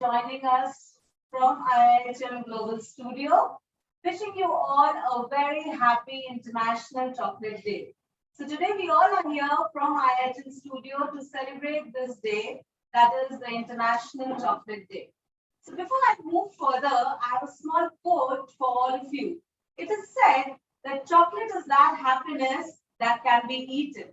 joining us from Iihm Global Studio. Wishing you all a very happy International Chocolate Day. So today we all are here from Iihm Studio to celebrate this day, that is the International Chocolate Day. So before I move further, I have a small quote for all of you. It is said that chocolate is that happiness that can be eaten.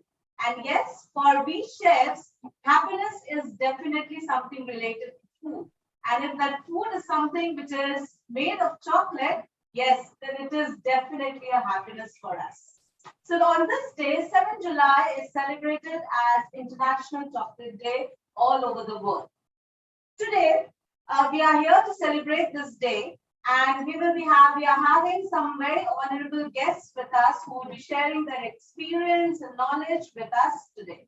And yes, for we chefs, happiness is definitely something related to food. And if that food is something which is made of chocolate, yes, then it is definitely a happiness for us. So on this day, 7th July is celebrated as International Chocolate Day all over the world. Today, we are here to celebrate this day, and we are having some very honorable guests with us who will be sharing their experience and knowledge with us today.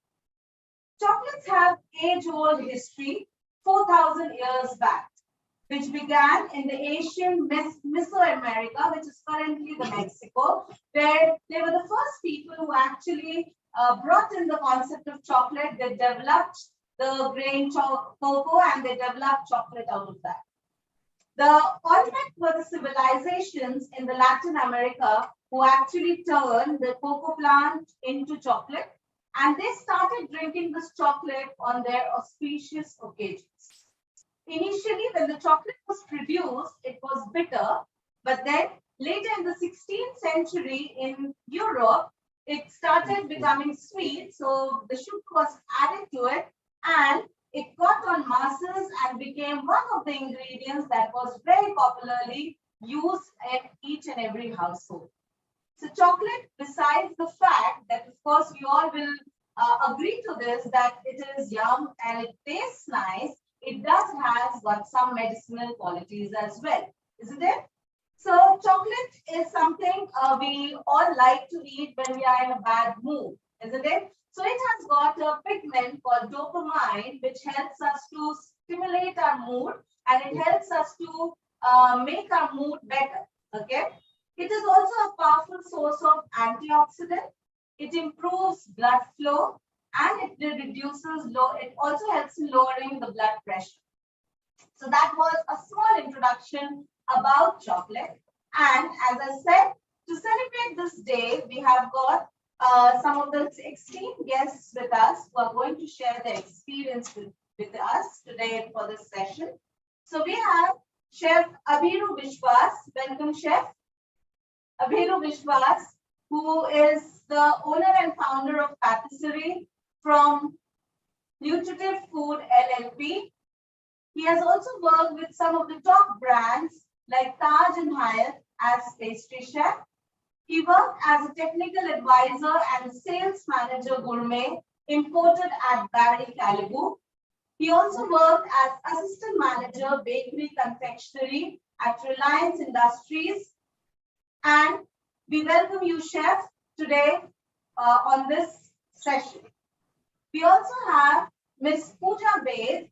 Chocolates have age-old history, 4,000 years back, which began in the ancient Mesoamerica, which is currently the Mexico, where they were the first people who actually brought in the concept of chocolate. They developed the grain cocoa and they developed chocolate out of that. The contact were the civilizations in the Latin America who actually turned the cocoa plant into chocolate, and they started drinking this chocolate on their auspicious occasions. Initially, when the chocolate was produced, it was bitter, but then later in the 16th century in Europe, it started becoming sweet. So the sugar was added to it and it got on masses and became one of the ingredients that was very popularly used in each and every household. So chocolate, besides the fact that of course we all will agree to this, that it is yum and it tastes nice, it does has got some medicinal qualities as well, isn't it? So chocolate is something we all like to eat when we are in a bad mood, isn't it? So it has got a pigment called dopamine, which helps us to stimulate our mood and it helps us to make our mood better. Okay. It is also a powerful source of antioxidant. It improves blood flow and it reduces low. It also helps in lowering the blood pressure. So that was a small introduction about chocolate. And as I said, to celebrate this day, we have got some of the esteemed guests with us who are going to share their experience with us today for this session. So we have Chef Abhiru Vishwas. Welcome, Chef. Abhiru Vishwas, who is the owner and founder of Patisserie from Nutritive Food LLP. He has also worked with some of the top brands like Taj and Hyatt as pastry chef. He worked as a technical advisor and sales manager gourmet imported at Barry Callebaut. He also worked as assistant manager bakery confectionery at Reliance Industries. And we welcome you, Chef, today on this session. We also have Ms. Pooja Bed.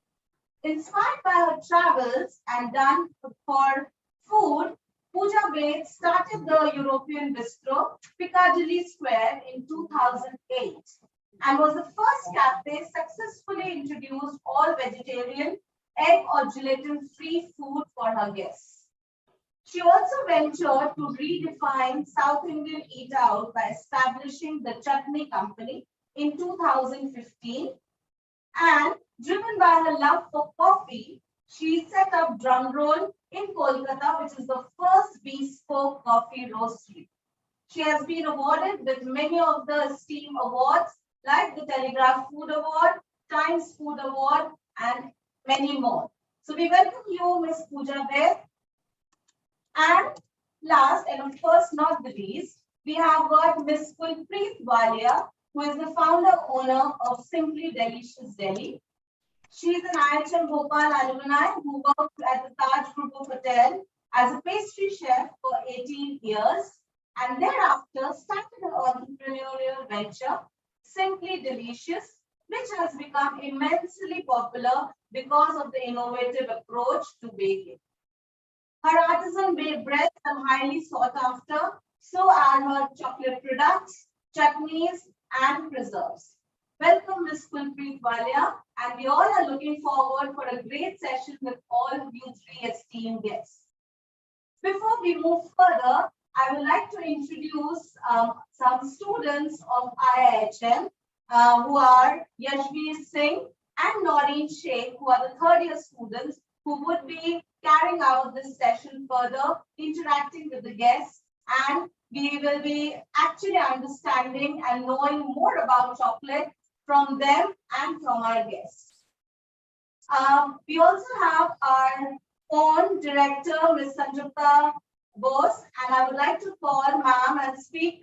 Inspired by her travels and done for food, Pooja Bed started the European bistro Piccadilly Square in 2008 and was the first cafe successfully introduced all vegetarian, egg or gelatin-free food for her guests. She also ventured to redefine South Indian eat out by establishing the Chutney Company in 2015, and driven by her love for coffee, she set up Drumroll in Kolkata, which is the first bespoke coffee roastery. She has been awarded with many of the esteemed awards like the Telegraph Food Award, Times Food Award, and many more. So we welcome you, Ms. Pooja Bed. And last, and of course not the least, we have got Ms. Kulpreet Walia, who is the founder owner of Simply Delicious Delhi. She is an IHM Bhopal alumni who worked at the Taj Group of Hotel as a pastry chef for 18 years and thereafter started an entrepreneurial venture, Simply Delicious, which has become immensely popular because of the innovative approach to baking. Her artisan baked breads are highly sought after, so are her chocolate products, chutneys, and preserves. Welcome, Ms. Kulpreet Walia, and we all are looking forward for a great session with all of you three esteemed guests. Before we move further, I would like to introduce some students of IIHM who are Yashveer Singh and Noreen Sheikh, who are the third year students who would be carrying out this session further, interacting with the guests, and we will be actually understanding and knowing more about chocolate from them and from our guests. We also have our own director, Ms. Sanjukta Bose, and I would like to call ma'am and speak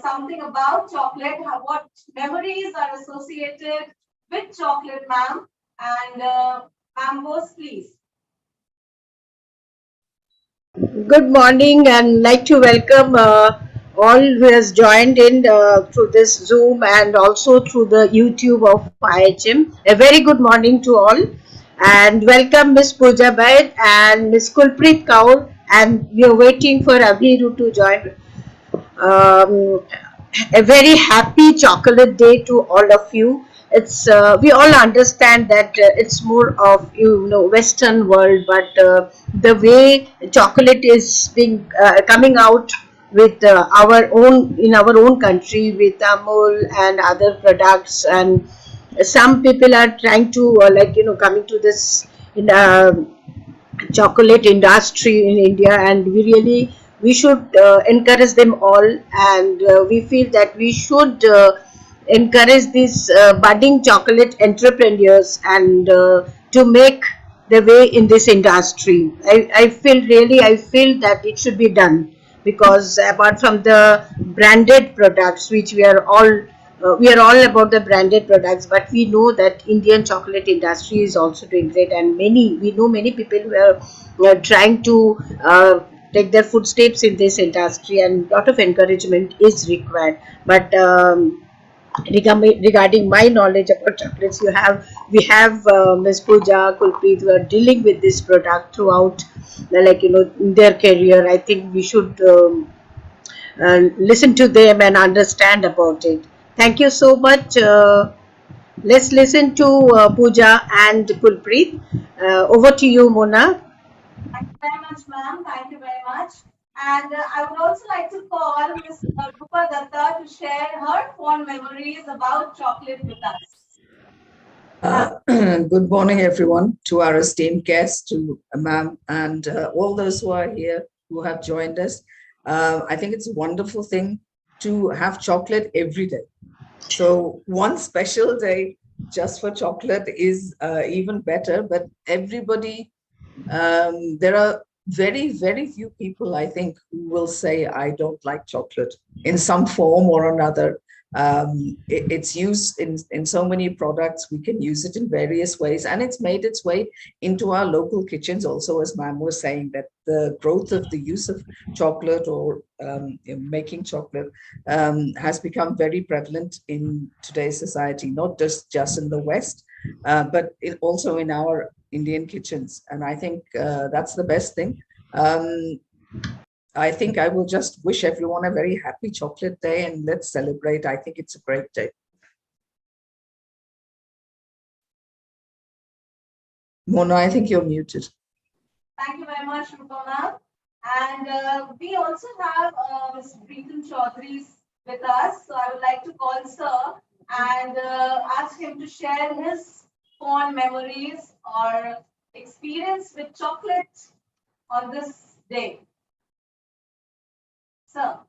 something about chocolate, what memories are associated with chocolate, ma'am. And ma'am Bose, please. Good morning, and like to welcome all who has joined in through this Zoom and also through the YouTube of IHM. A very good morning to all, and welcome Miss Pooja Baid and Miss Kulpreet Kaur, and we are waiting for Abhiru to join. um, a very happy chocolate day to all of you. It's we all understand that it's more of Western world, but the way chocolate is being coming out with our own in our own country with Amul and other products, and some people are trying to coming to this in chocolate industry in India, and we should encourage them all, and we feel that we should encourage these budding chocolate entrepreneurs and to make the way in this industry. I feel that it should be done, because apart from the branded products, which we are all about the branded products, but we know that Indian chocolate industry is also doing great, and we know many people who are trying to take their footsteps in this industry, and lot of encouragement is required. But regarding my knowledge about chocolates, we have Ms. Pooja, Kulpreet, who are dealing with this product throughout, in their career. I think we should listen to them and understand about it. Thank you so much. Let's listen to Pooja and Kulpreet. Over to you, Mona. Thank you very much, ma'am. Thank you very much. And I would also like to call Ms. Rupa Datta to share her fond memories about chocolate with us. Good morning, everyone, to our esteemed guests, to ma'am, and all those who are here who have joined us. I think it's a wonderful thing to have chocolate every day. So one special day just for chocolate is even better, but everybody, there are very few people, I think, who will say, I don't like chocolate in some form or another. It's used in so many products. We can use it in various ways, and it's made its way into our local kitchens also, as ma'am was saying, that the growth of the use of chocolate or making chocolate has become very prevalent in today's society, not just in the West, but also in our Indian kitchens. And I think that's the best thing. I think I will just wish everyone a very happy chocolate day, and let's celebrate. I think it's a great day. Mona, I think you're muted. Thank you very much, Rupa ma'am. And we also have Mr. Preetam Chaudhary with us. So I would like to call Sir and ask him to share his fond memories or experience with chocolate on this day. Sir.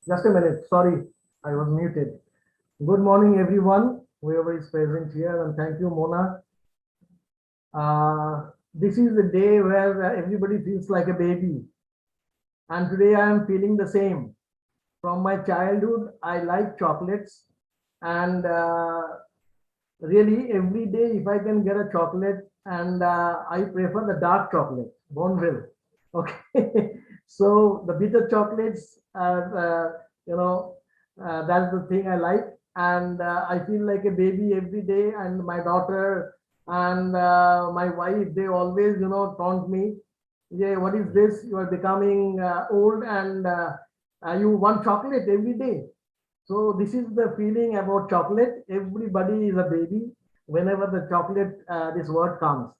Just a minute. Sorry, I was muted. Good morning, everyone, whoever is present here, and thank you, Mona. This is the day where everybody feels like a baby, and today I am feeling the same. From my childhood, I like chocolates, and really every day, if I can get a chocolate, and I prefer the dark chocolate, Bonville. Okay, so the bitter chocolates are, that's the thing I like, and I feel like a baby every day. And my daughter And my wife, they always, taunt me, yeah, what is this? You are becoming old, and you want chocolate every day. So this is the feeling about chocolate. Everybody is a baby whenever the chocolate, this word comes.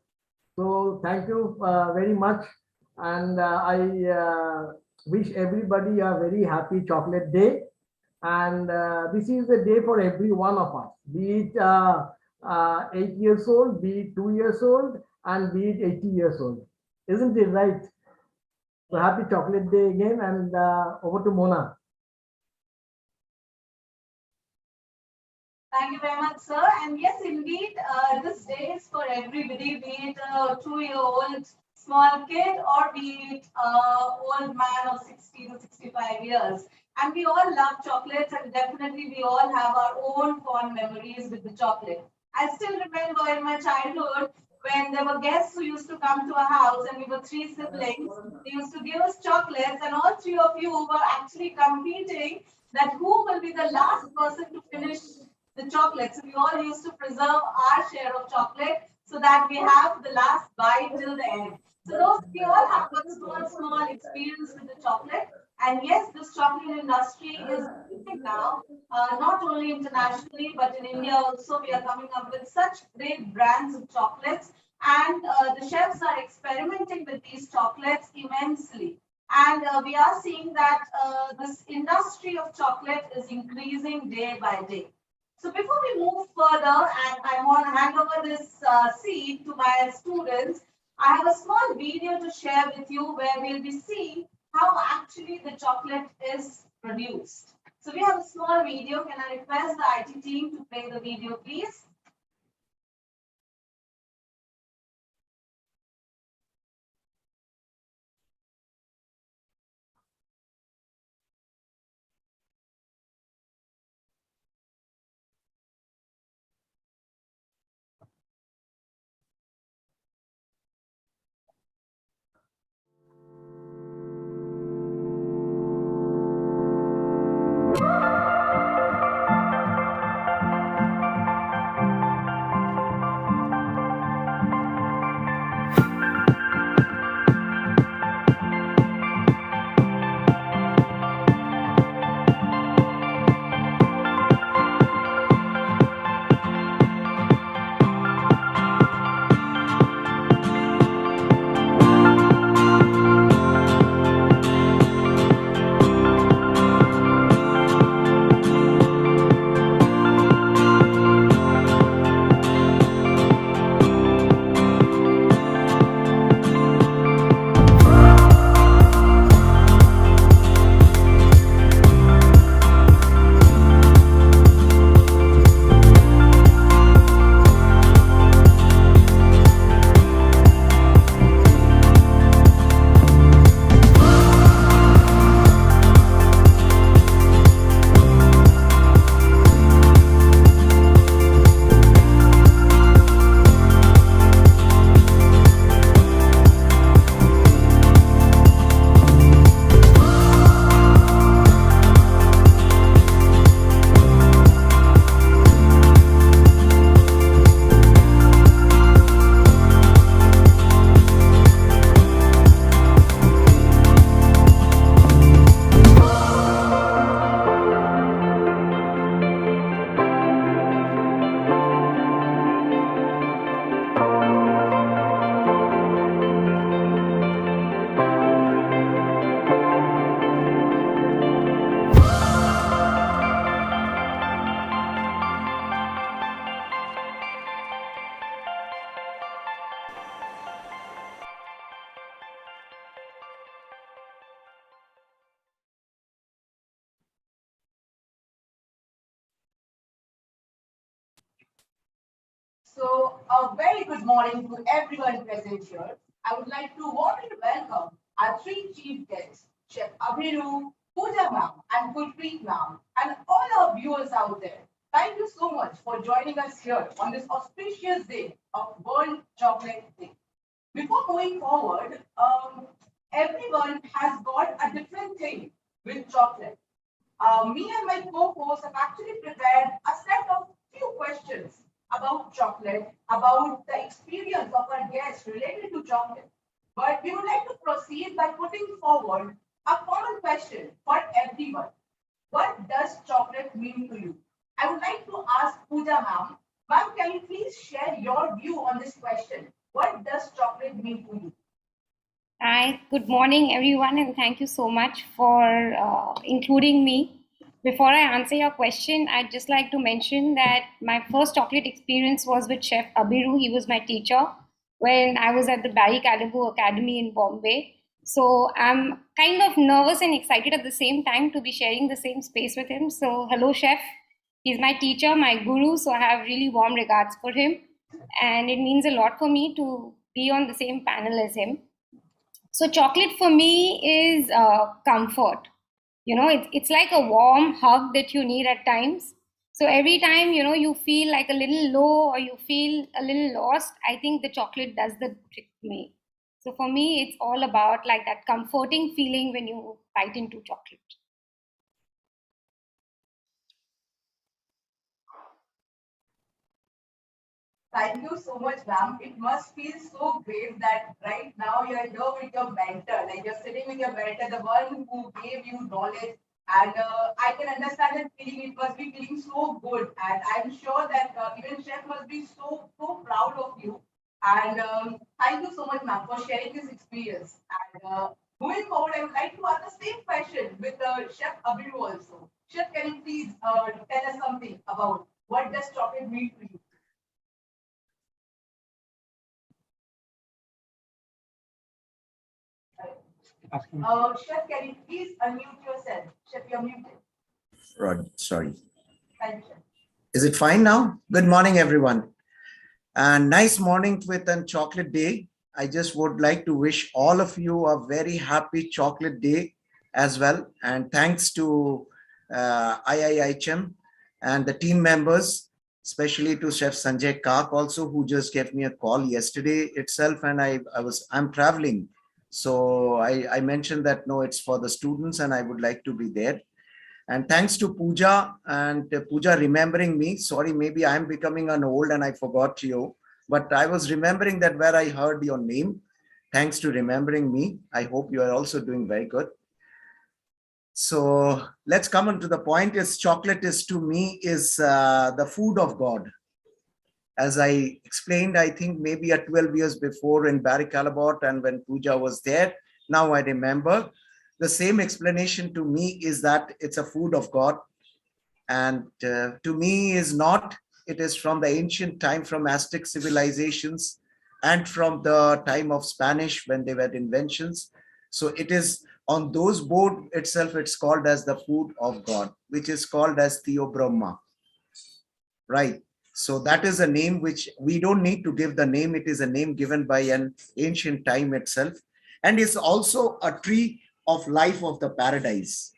So thank you very much, and I wish everybody a very happy chocolate day. And this is the day for every one of us, be it 8 years old, be it 2 years old, and be it 80 years old. Isn't it right? So happy chocolate day again, and over to Mona. Thank you very much, sir. And yes, indeed, this day is for everybody, be it a 2-year-old small kid or be it old man of 60 to 65 years. And we all love chocolates, and definitely we all have our own fond memories with the chocolate. I still remember in my childhood when there were guests who used to come to our house, and we were three siblings. They used to give us chocolates, and all three of you were actually competing that who will be the last person to finish the chocolates. So we all used to preserve our share of chocolate so that we have the last bite till the end. So those we all have got small experience with the chocolate. And yes, this chocolate industry is booming now, not only internationally but in India also. We are coming up with such great brands of chocolates, and the chefs are experimenting with these chocolates immensely. And we are seeing that this industry of chocolate is increasing day by day. So before we move further, and I want to hand over this seat to my students, I have a small video to share with you where we'll be seeing how actually the chocolate is produced. So we have a small video. Can I request the IT team to play the video, please? So, a very good morning to everyone present here. I would like to warmly welcome our three chief guests, Chef Abhiru, Pooja ma'am, and Gurpreet ma'am, and all our viewers out there. Thank you so much for joining us here on this auspicious day of World Chocolate Day. Before moving forward, everyone has got a different thing with chocolate. Me and my co-host have actually prepared a set of few questions about chocolate, about the experience of our guests related to chocolate. But we would like to proceed by putting forward a common question for everyone. What does chocolate mean to you? I would like to ask Pooja ma'am. Ma'am, can you please share your view on this question? What does chocolate mean to you? Hi, good morning, everyone, and thank you so much for including me. Before I answer your question, I'd just like to mention that my first chocolate experience was with Chef Abiru. He was my teacher when I was at the Barry Callebaut Academy in Bombay. So I'm kind of nervous and excited at the same time to be sharing the same space with him. So, hello, Chef. He's my teacher, my guru, so I have really warm regards for him. And it means a lot for me to be on the same panel as him. So chocolate for me is comfort. It's like a warm hug that you need at times. So every time you feel like a little low or you feel a little lost, I think the chocolate does the trick for me. So for me, it's all about like that comforting feeling when you bite into chocolate. Thank you so much, ma'am. It must feel so great that right now you're here with your mentor, like you're sitting with your mentor, the one who gave you knowledge. And I can understand that feeling. It must be feeling so good, and I'm sure that even chef must be so proud of you. And thank you so much, ma'am, for sharing this experience. And moving forward, I would like to ask the same question with Chef Abiru also. Chef, can you please tell us something about what does chocolate mean to you? Chef, can you please unmute yourself? Chef, you're muted. Rod, sorry. Thank you. Is it fine now? Good morning, everyone. And nice morning with a chocolate day. I just would like to wish all of you a very happy chocolate day as well. And thanks to IIHM and the team members, especially to Chef Sanjay Kak also, who just gave me a call yesterday itself. And I'm traveling. So I mentioned that, no, it's for the students and I would like to be there. And thanks to Pooja and Pooja remembering me. Sorry, maybe I'm becoming an old and I forgot you, but I was remembering that where I heard your name. Thanks to remembering me. I hope you are also doing very good. So let's come on to the point. Is chocolate is to me is the food of God. As I explained, I think maybe 12 years before in Barry Callebaut and when Pooja was there. Now I remember the same explanation to me is that it's a food of God. And to me is not, it is from the ancient time, from Aztec civilizations and from the time of Spanish when they were inventions. So it is on those board itself, it's called as the food of God, which is called as Theobrahma, right? So that is a name which we don't need to give the name. It is a name given by an ancient time itself. And it's also a tree of life of the paradise.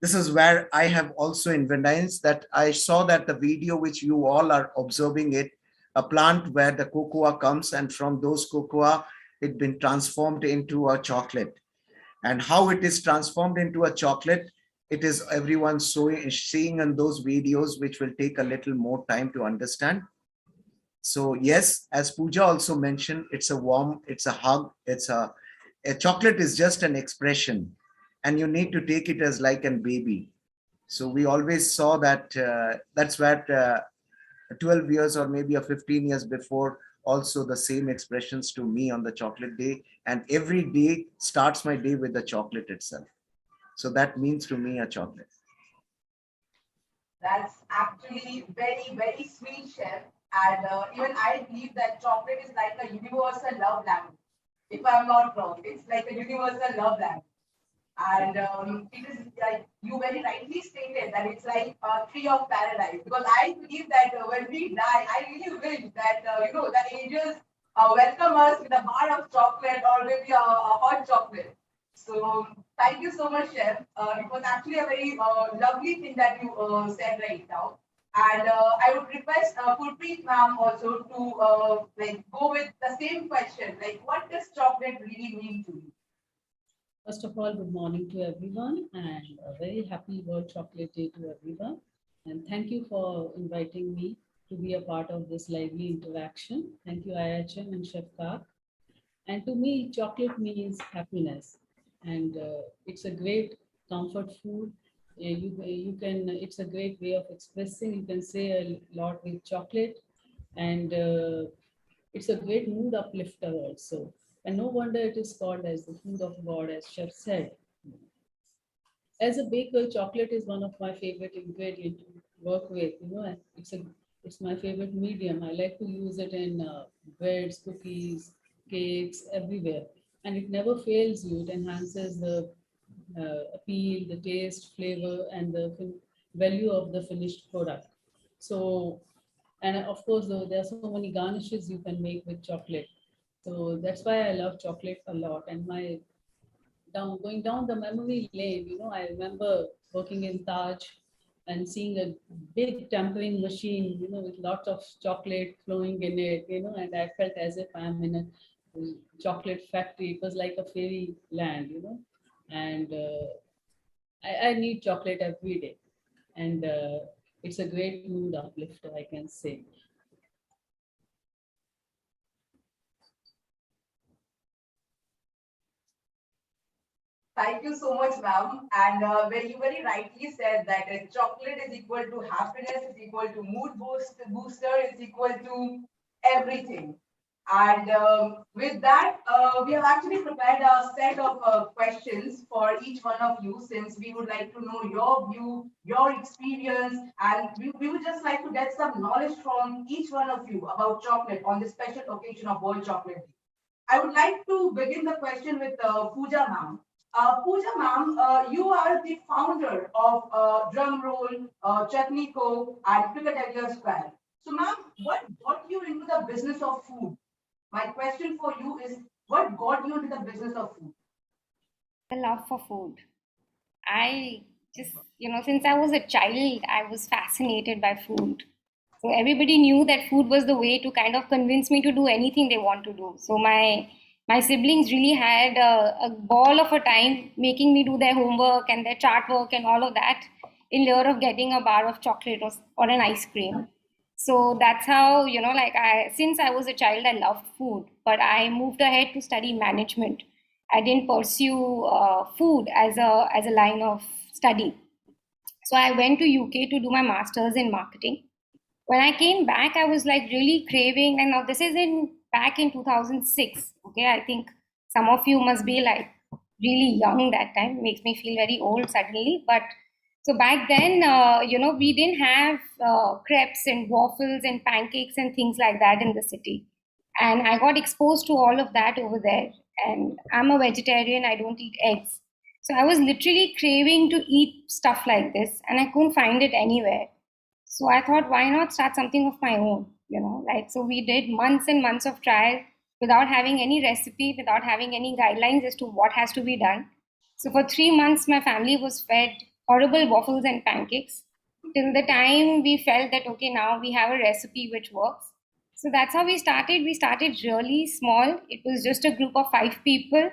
This is where I have also evidenced that I saw that the video which you all are observing it, a plant where the cocoa comes and from those cocoa, it been transformed into a chocolate. And how it is transformed into a chocolate, it is everyone seeing in those videos, which will take a little more time to understand. So yes, as Pooja also mentioned, it's a warm, it's a hug, a chocolate is just an expression and you need to take it as like a baby. So we always saw that that's where 12 years or maybe a 15 years before also the same expressions to me on the chocolate day, and every day starts my day with the chocolate itself. So that means to me a chocolate. That's actually very sweet, chef. And even I believe that chocolate is like a universal love language. If I'm not wrong, it's like a universal love language. And it is like you very rightly stated that it's like a tree of paradise. Because I believe that when we die, I really wish that the angels welcome us with a bar of chocolate or maybe a hot chocolate. So thank you so much, chef. It was actually a very lovely thing that you said right now. And I would request Purpreet ma'am also to like go with the same question. Like, what does chocolate really mean to you? First of all, good morning to everyone and a very happy World Chocolate Day to everyone. And thank you for inviting me to be a part of this lively interaction. Thank you, IHM and Chef Kak. And to me, chocolate means happiness, and it's a great comfort food. You can. It's a great way of expressing. You can say a lot with chocolate, and it's a great mood uplifter also. And no wonder it is called as the food of God, as Chef said. As a baker, chocolate is one of my favorite ingredients to work with. And it's my favorite medium. I like to use it in breads, cookies, cakes, everywhere, and it never fails you. It enhances the appeal, the taste, flavor, and the value of the finished product. So, and of course, though, there are so many garnishes you can make with chocolate. So that's why I love chocolate a lot. And my going down the memory lane, I remember working in Taj and seeing a big tempering machine, with lots of chocolate flowing in it, and I felt as if I'm in a chocolate factory. It was like a fairy land, and I need chocolate every day. And it's a great mood uplifter, I can say. Thank you so much, ma'am. And where you very rightly said that chocolate is equal to happiness, is equal to booster, is equal to everything. And with that, we have actually prepared a set of questions for each one of you, since we would like to know your view, your experience, and we would just like to get some knowledge from each one of you about chocolate on this special occasion of World Chocolate Day. I would like to begin the question with Pooja ma'am. Pooja ma'am, you are the founder of Drum Roll, Chutney Co, and Cricket Square. So ma'am, what got you into the business of food? My question for you is, what got you into the business of food? The love for food. I just, since I was a child, I was fascinated by food. So everybody knew that food was the way to kind of convince me to do anything they want to do. So my siblings really had a ball of a time making me do their homework and their chart work and all of that in lieu of getting a bar of chocolate or an ice cream. So that's how, like since I was a child, I loved food, but I moved ahead to study management. I didn't pursue food as a line of study. So I went to UK to do my master's in marketing. When I came back, I was like really craving, and now this is in back in 2006. Okay, I think some of you must be like really young that time. Makes me feel very old suddenly. But so back then, we didn't have crepes and waffles and pancakes and things like that in the city, and I got exposed to all of that over there. And I'm a vegetarian; I don't eat eggs, so I was literally craving to eat stuff like this, and I couldn't find it anywhere. So I thought, why not start something of my own? So we did months and months of trial without having any recipe, without having any guidelines as to what has to be done. So for 3 months, my family was fed horrible waffles and pancakes till the time we felt that, okay, now we have a recipe which works. So that's how we started. We started really small. It was just a group of 5 people,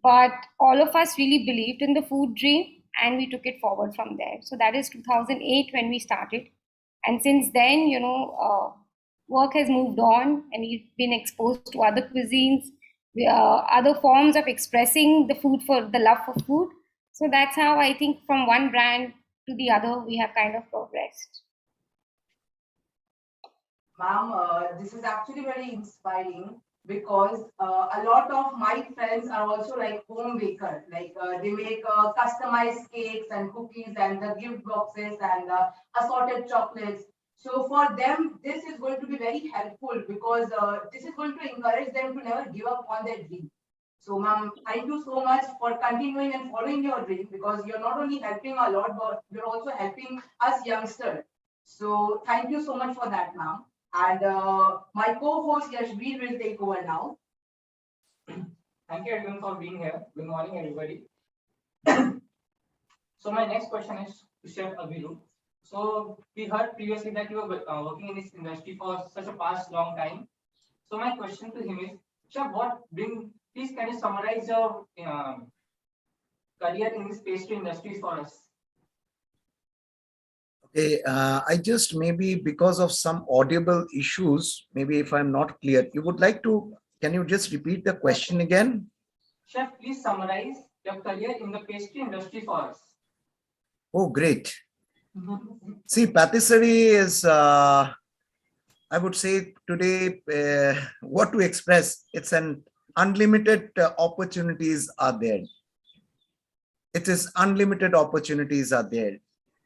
but all of us really believed in the food dream and we took it forward from there. So that is 2008 when we started. And since then, work has moved on and we've been exposed to other cuisines, other forms of expressing the food for the love for food. So that's how I think from one brand to the other, we have kind of progressed. Ma'am, this is actually very inspiring because a lot of my friends are also like home bakers. Like they make customized cakes and cookies and the gift boxes and assorted chocolates. So for them, this is going to be very helpful because this is going to encourage them to never give up on their dream. So, ma'am, thank you so much for continuing and following your dream because you're not only helping a lot, but you're also helping us youngsters. So, thank you so much for that, ma'am. And my co-host Yashveer will take over now. Thank you everyone for being here. Good morning, everybody. So my next question is to Chef Abiru. So we heard previously that you were working in this industry for such a past long time. So my question to him is, Chef, please can you summarize your career in this pastry industry for us? I just maybe because of some audible issues, maybe if I'm not clear, you would like to, can you just repeat the question again? Chef, please summarize your career in the pastry industry for us. Oh, great. See, patisserie is, I would say today, what to express, it's an unlimited opportunities are there. It is unlimited opportunities are there.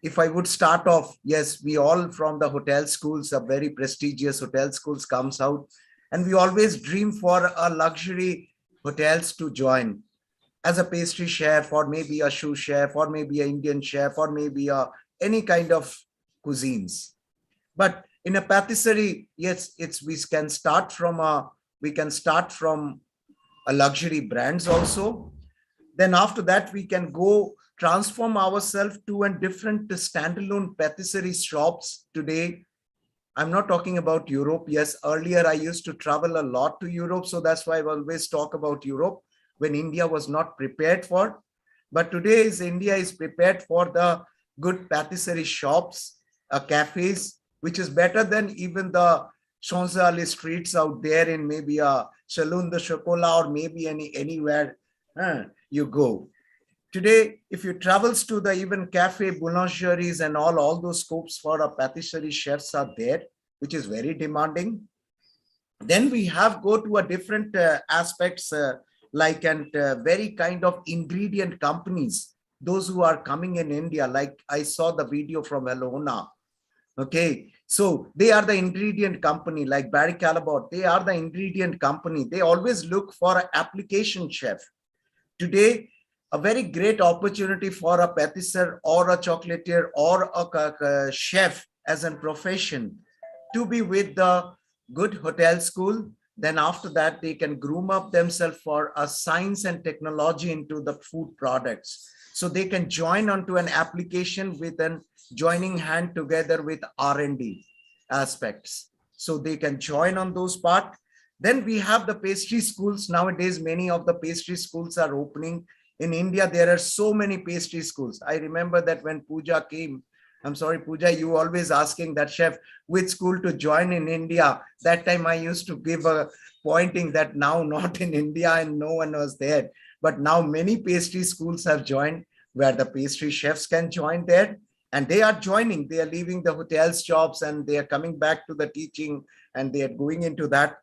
If I would start off, yes, we all from the hotel schools, a very prestigious hotel schools comes out, and we always dream for a luxury hotels to join as a pastry chef, or maybe a shoe chef, or maybe an Indian chef, or maybe a any kind of cuisines. But in a patisserie, yes, it's we can start from a luxury brands also. Then after that, we can go transform ourselves to a different standalone patisserie shops today. I'm not talking about Europe. Yes, earlier I used to travel a lot to Europe. So that's why I always talk about Europe when India was not prepared for. But today is India is prepared for the good patisserie shops, cafes, which is better than even the Champs-Élysées streets out there in maybe a Salon de Chocolat or maybe anywhere you go. Today, if you travels to the even cafe, boulangeries and all those scopes for a patisserie chefs are there, which is very demanding. Then we have go to a different aspects like and very kind of ingredient companies, those who are coming in India, like I saw the video from Alona. Okay, so they are the ingredient company like Barry Callebaut. They are the ingredient company. They always look for an application chef. Today, a very great opportunity for a patisserie or a chocolatier or a chef as a profession to be with the good hotel school. Then after that, they can groom up themselves for a science and technology into the food products. So they can join onto an application with an joining hand together with R&D aspects. So they can join on those part. Then we have the pastry schools. Nowadays, many of the pastry schools are opening. In India, there are so many pastry schools. I remember that when Pooja came, I'm sorry, Pooja, you always asking that chef which school to join in India. That time I used to give a pointing that now not in India and no one was there. But now many pastry schools have joined where the pastry chefs can join there. And they are joining, they are leaving the hotels jobs and they are coming back to the teaching and they are going into that.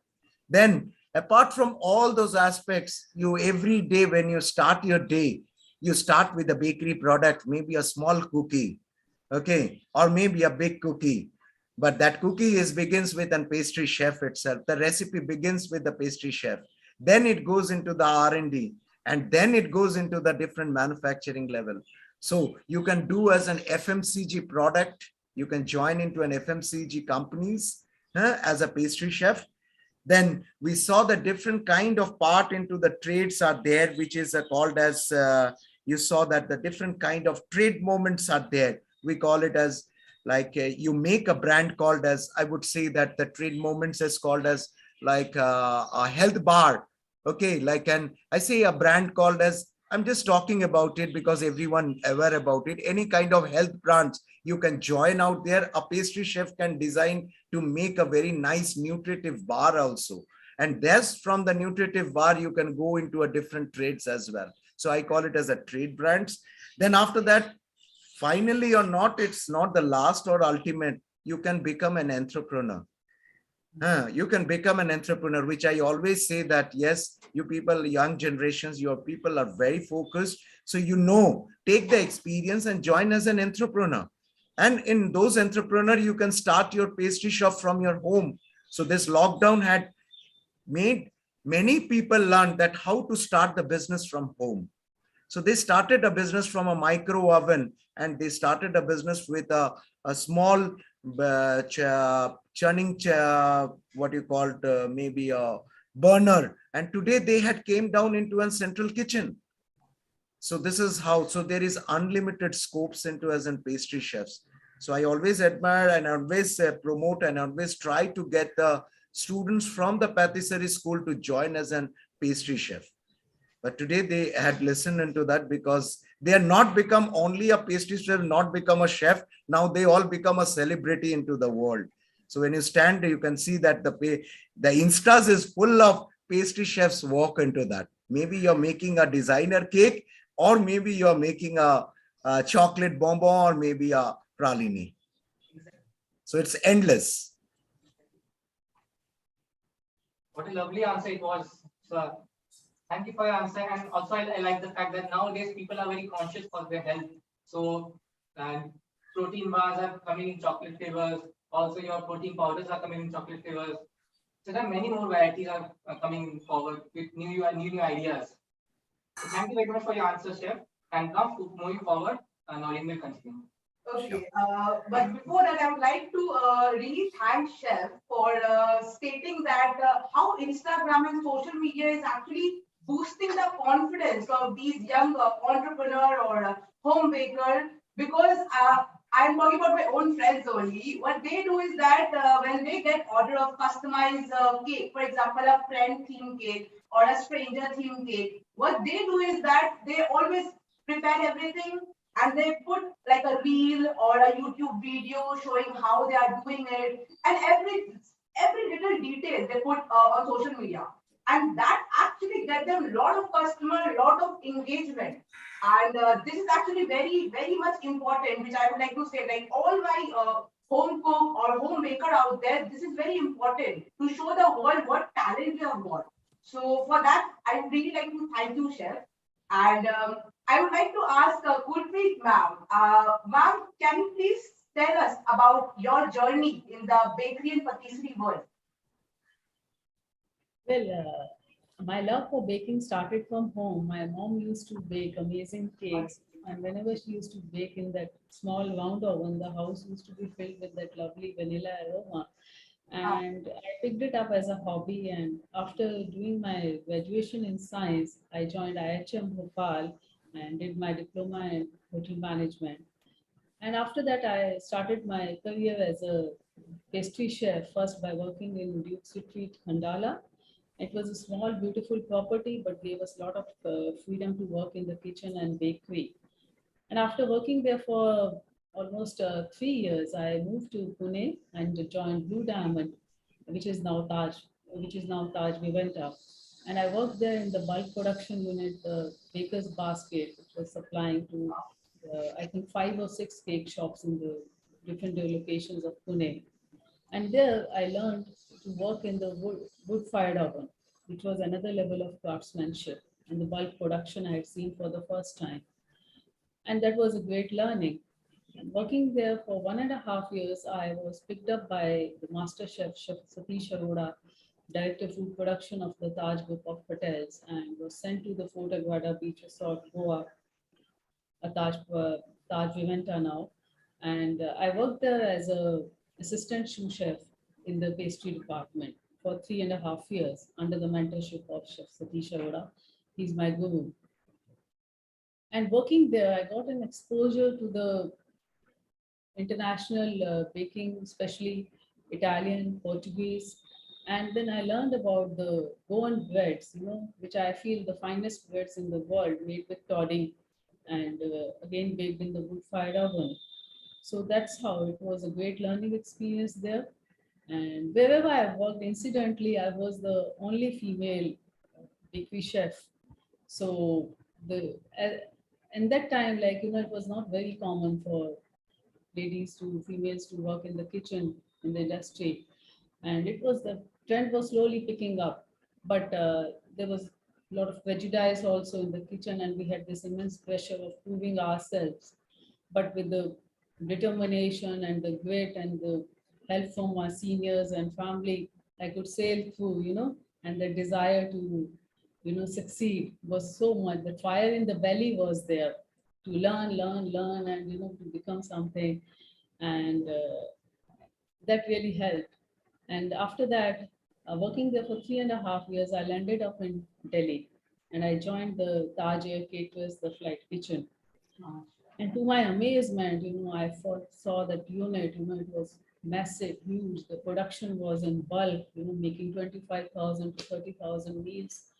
Then apart from all those aspects, you every day when you start your day, you start with a bakery product, maybe a small cookie, okay, or maybe a big cookie. But that cookie is begins with a pastry chef itself. The recipe begins with the pastry chef. Then it goes into the R&D, and then it goes into the different manufacturing level. So you can do as an FMCG product. You can join into an FMCG companies as a pastry chef. Then we saw the different kind of part into the trades are there, which is called as you saw that the different kind of trade moments are there. We call it as like you make a brand called as, I would say that the trade moments is called as like a health bar. Okay, like and I say a brand called as, I'm just talking about it because everyone aware about it. Any kind of health brands you can join out there. A pastry chef can design to make a very nice nutritive bar also. And that's from the nutritive bar, you can go into a different trades as well. So I call it as a trade brands. Then after that, finally or not, it's not the last or ultimate, you can become an entrepreneur. You can become an entrepreneur, which I always say that, yes, you people, young generations, your people are very focused. So, take the experience and join as an entrepreneur. And in those entrepreneur, you can start your pastry shop from your home. So this lockdown had made many people learn that how to start the business from home. So they started a business from a micro oven, and they started a business with a small churning, what you call it, maybe a burner. And today they had came down into a central kitchen. So this is how, so there is unlimited scopes into as in pastry chefs. So I always admire and always promote and always try to get the students from the patisserie school to join as an pastry chef. But today they had listened into that because they are not become only a pastry chef, not become a chef. Now they all become a celebrity into the world. So when you stand, you can see that the Instas is full of pastry chefs walk into that. Maybe you're making a designer cake, or maybe you're making a chocolate bonbon, or maybe a pralini. So it's endless. What a lovely answer it was, sir. Thank you for your answer. And also, I like the fact that nowadays people are very conscious for their health. So, and protein bars are coming in chocolate flavors. Also, your protein powders are coming in chocolate flavors. So, there are many more varieties are coming forward with new ideas. So, thank you very much for your answer, Chef. And now, moving forward, Nolin will continue. Okay, but before that, I would like to really thank Chef for stating that how Instagram and social media is actually boosting the confidence of these young entrepreneur or home baker. Because I'm talking about my own friends only. What they do is that when they get order of customized cake, for example, a friend theme cake or a stranger theme cake, what they do is that they always prepare everything and they put like a reel or a YouTube video showing how they are doing it, and every little detail they put on social media, and that actually get them a lot of customer, a lot of engagement. And this is actually very much important, which I would like to say, like all my home cook or home maker out there, this is very important to show the world what talent you have got. So for that, I would really like to thank you, Chef. And I would like to ask Gurpreet ma'am. Ma'am, can you please tell us about your journey in the bakery and patisserie world? Well, my love for baking started from home. My mom used to bake amazing cakes, and whenever she used to bake in that small round oven, the house used to be filled with that lovely vanilla aroma. And I picked it up as a hobby. And after doing my graduation in science, I joined IHM Bhopal and did my diploma in hotel management. And after that, I started my career as a pastry chef, first by working in Duke Street, Khandala. It was a small, beautiful property, but gave us a lot of freedom to work in the kitchen and bakery. And after working there for almost 3 years, I moved to Pune and joined Blue Diamond, which is now Taj, which is now Taj Viventa. And I worked there in the bulk production unit, the Baker's Basket, which was supplying to, I think, 5 or 6 cake shops in the different locations of Pune. And there I learned to work in the wood-fired oven, which was another level of craftsmanship and the bulk production I had seen for the first time. And that was a great learning. And working there for 1.5 years, I was picked up by the master chef, Chef Satish Arora, director of food production of the Taj Group of Hotels, and was sent to the Fort Aguada Beach Resort, Goa, a Taj Viventa now. And I worked there as a assistant sous chef in the pastry department for 3.5 years under the mentorship of Chef Satish Arora. He's my guru. And working there, I got an exposure to the international baking, especially Italian, Portuguese. And then I learned about the Goan breads, which I feel the finest breads in the world, made with toddy and again baked in the wood-fired oven. So that's how it was a great learning experience there. And wherever I worked, incidentally, I was the only female bakery chef. So the in that time, it was not very common for females to work in the kitchen in the industry, and the trend was slowly picking up. But there was a lot of prejudice also in the kitchen, and we had this immense pressure of proving ourselves. But with the determination and the grit and the help from our seniors and family, I could sail through, and the desire to, succeed was so much. The fire in the belly was there to learn, and, to become something. And that really helped. And after that, working there for 3.5 years, I landed up in Delhi and I joined the Taj Air Caterers, the flight kitchen. And to my amazement, I saw that unit, it was massive, huge. The production was in bulk, making 25,000 to 30,000 meals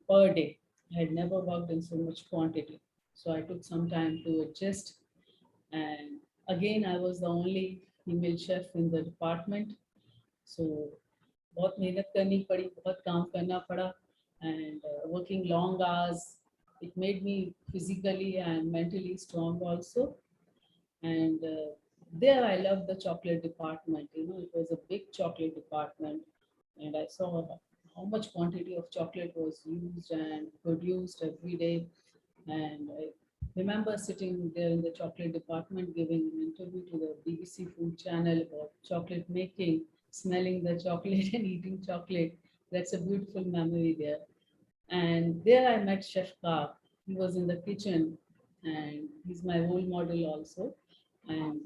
per day. I had never worked in so much quantity. So I took some time to adjust. And again, I was the only female chef in the department. So बहुत मेहनत करनी पड़ी, बहुत काम करना पड़ा, and working long hours. It made me physically and mentally strong also. And there I loved the chocolate department. It was a big chocolate department, and I saw how much quantity of chocolate was used and produced every day. And I remember sitting there in the chocolate department giving an interview to the BBC Food Channel about chocolate making, smelling the chocolate and eating chocolate. That's a beautiful memory there. And there I met Chef Ka. He was in the kitchen, and he's my role model also. And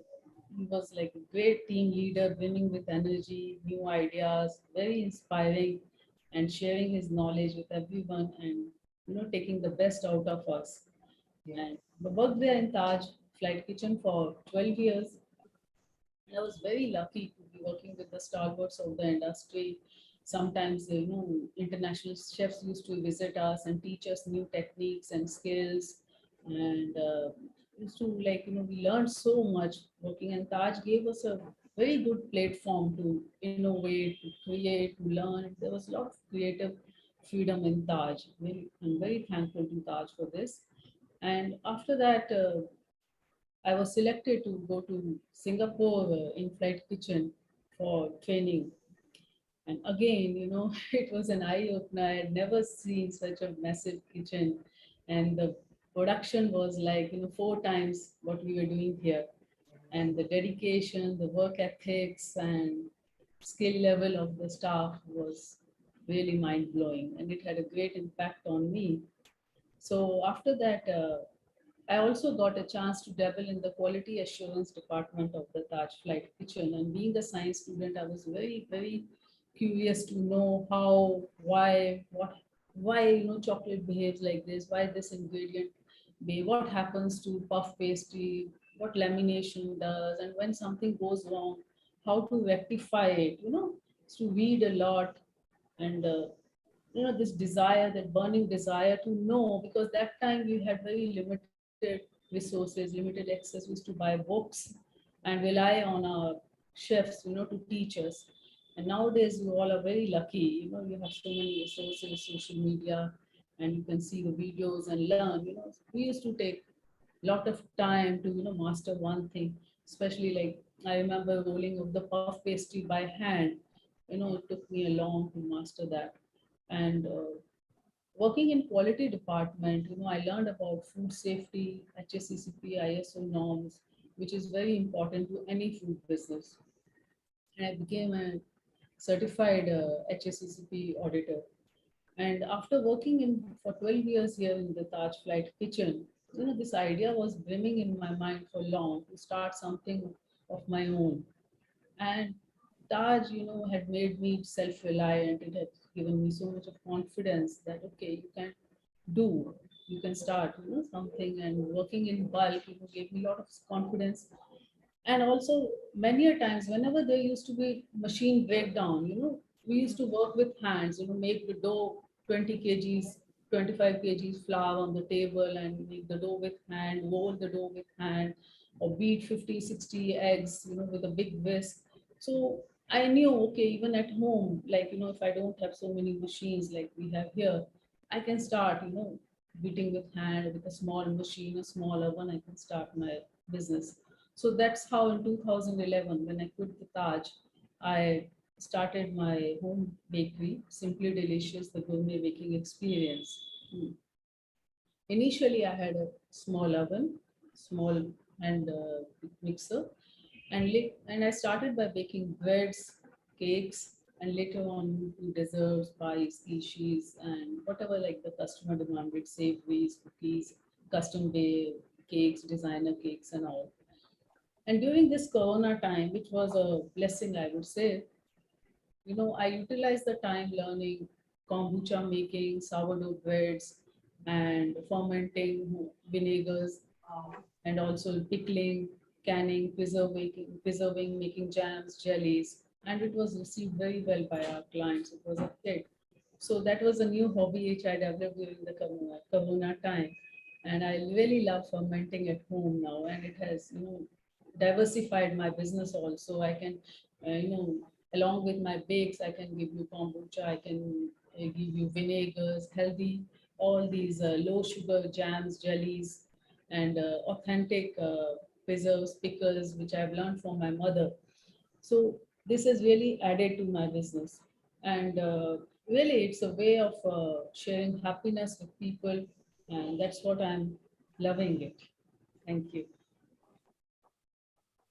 he was like a great team leader, brimming with energy, new ideas, very inspiring, and sharing his knowledge with everyone, and taking the best out of us. And I worked there in Taj Flight Kitchen for 12 years. I was very lucky to be working with the stalwarts of the industry. Sometimes, international chefs used to visit us and teach us new techniques and skills. And used to we learned so much working. And Taj gave us a very good platform to innovate, to create, to learn. There was a lot of creative freedom in Taj. I'm very thankful to Taj for this. And after that, I was selected to go to Singapore in-flight kitchen for training. And again, it was an eye opener. I had never seen such a massive kitchen. And the production was like, four times what we were doing here. And the dedication, the work ethics, and skill level of the staff was really mind blowing. And it had a great impact on me. So after that, I also got a chance to dabble in the quality assurance department of the Taj Flight Kitchen. And being a science student, I was very, very curious to know how, why, why chocolate behaves like this, why this ingredient what happens to puff pastry, what lamination does, and when something goes wrong, how to rectify it. To read a lot, and this desire, that burning desire to know, because that time we had very limited resources, limited access. We used to buy books and rely on our chefs, to teach us. And nowadays you all are very lucky, you have so many resources, social media, and you can see the videos and learn. We used to take lot of time to master one thing, especially like I remember rolling of the puff pastry by hand. It took me a long to master that. And working in quality department, I learned about food safety, HACCP, ISO norms, which is very important to any food business. And I became a certified HACCP auditor. And after working in for 12 years here in the Taj Flight Kitchen, this idea was brimming in my mind for long to start something of my own. And Taj, had made me self-reliant. It had given me so much of confidence that, okay, you can do, you can start, something. And working in bulk, gave me a lot of confidence. And also many a times whenever there used to be machine breakdown, we used to work with hands, make the dough 20 kgs, 25 kgs flour on the table, and make the dough with hand, roll the dough with hand, or beat 50, 60 eggs, with a big whisk. So I knew, okay, even at home, like, if I don't have so many machines like we have here, I can start, beating with hand with a small machine, a small oven, I can start my business. So that's how in 2011, when I quit the Taj, I started my home bakery, Simply Delicious, the gourmet baking experience. Initially, I had a small oven, small and mixer, and I started by baking breads, cakes, and later on desserts, pies, quiches, and whatever like the customer demanded, savories, cookies, custom made cakes, designer cakes, and all. And during this Corona time, which was a blessing, I would say, I utilized the time learning kombucha making, sourdough breads, and fermenting vinegars, and also pickling, canning, preserving, making jams, jellies. And it was received very well by our clients. It was a hit. So that was a new hobby which I developed during the Corona time. And I really love fermenting at home now. And it has, diversified my business also. I can, along with my bakes, I can give you kombucha, I can give you vinegars, healthy, all these low sugar jams, jellies, and authentic preserves, pickles, which I've learned from my mother. So this has really added to my business. And really, it's a way of sharing happiness with people. And that's what I'm loving it. Thank you.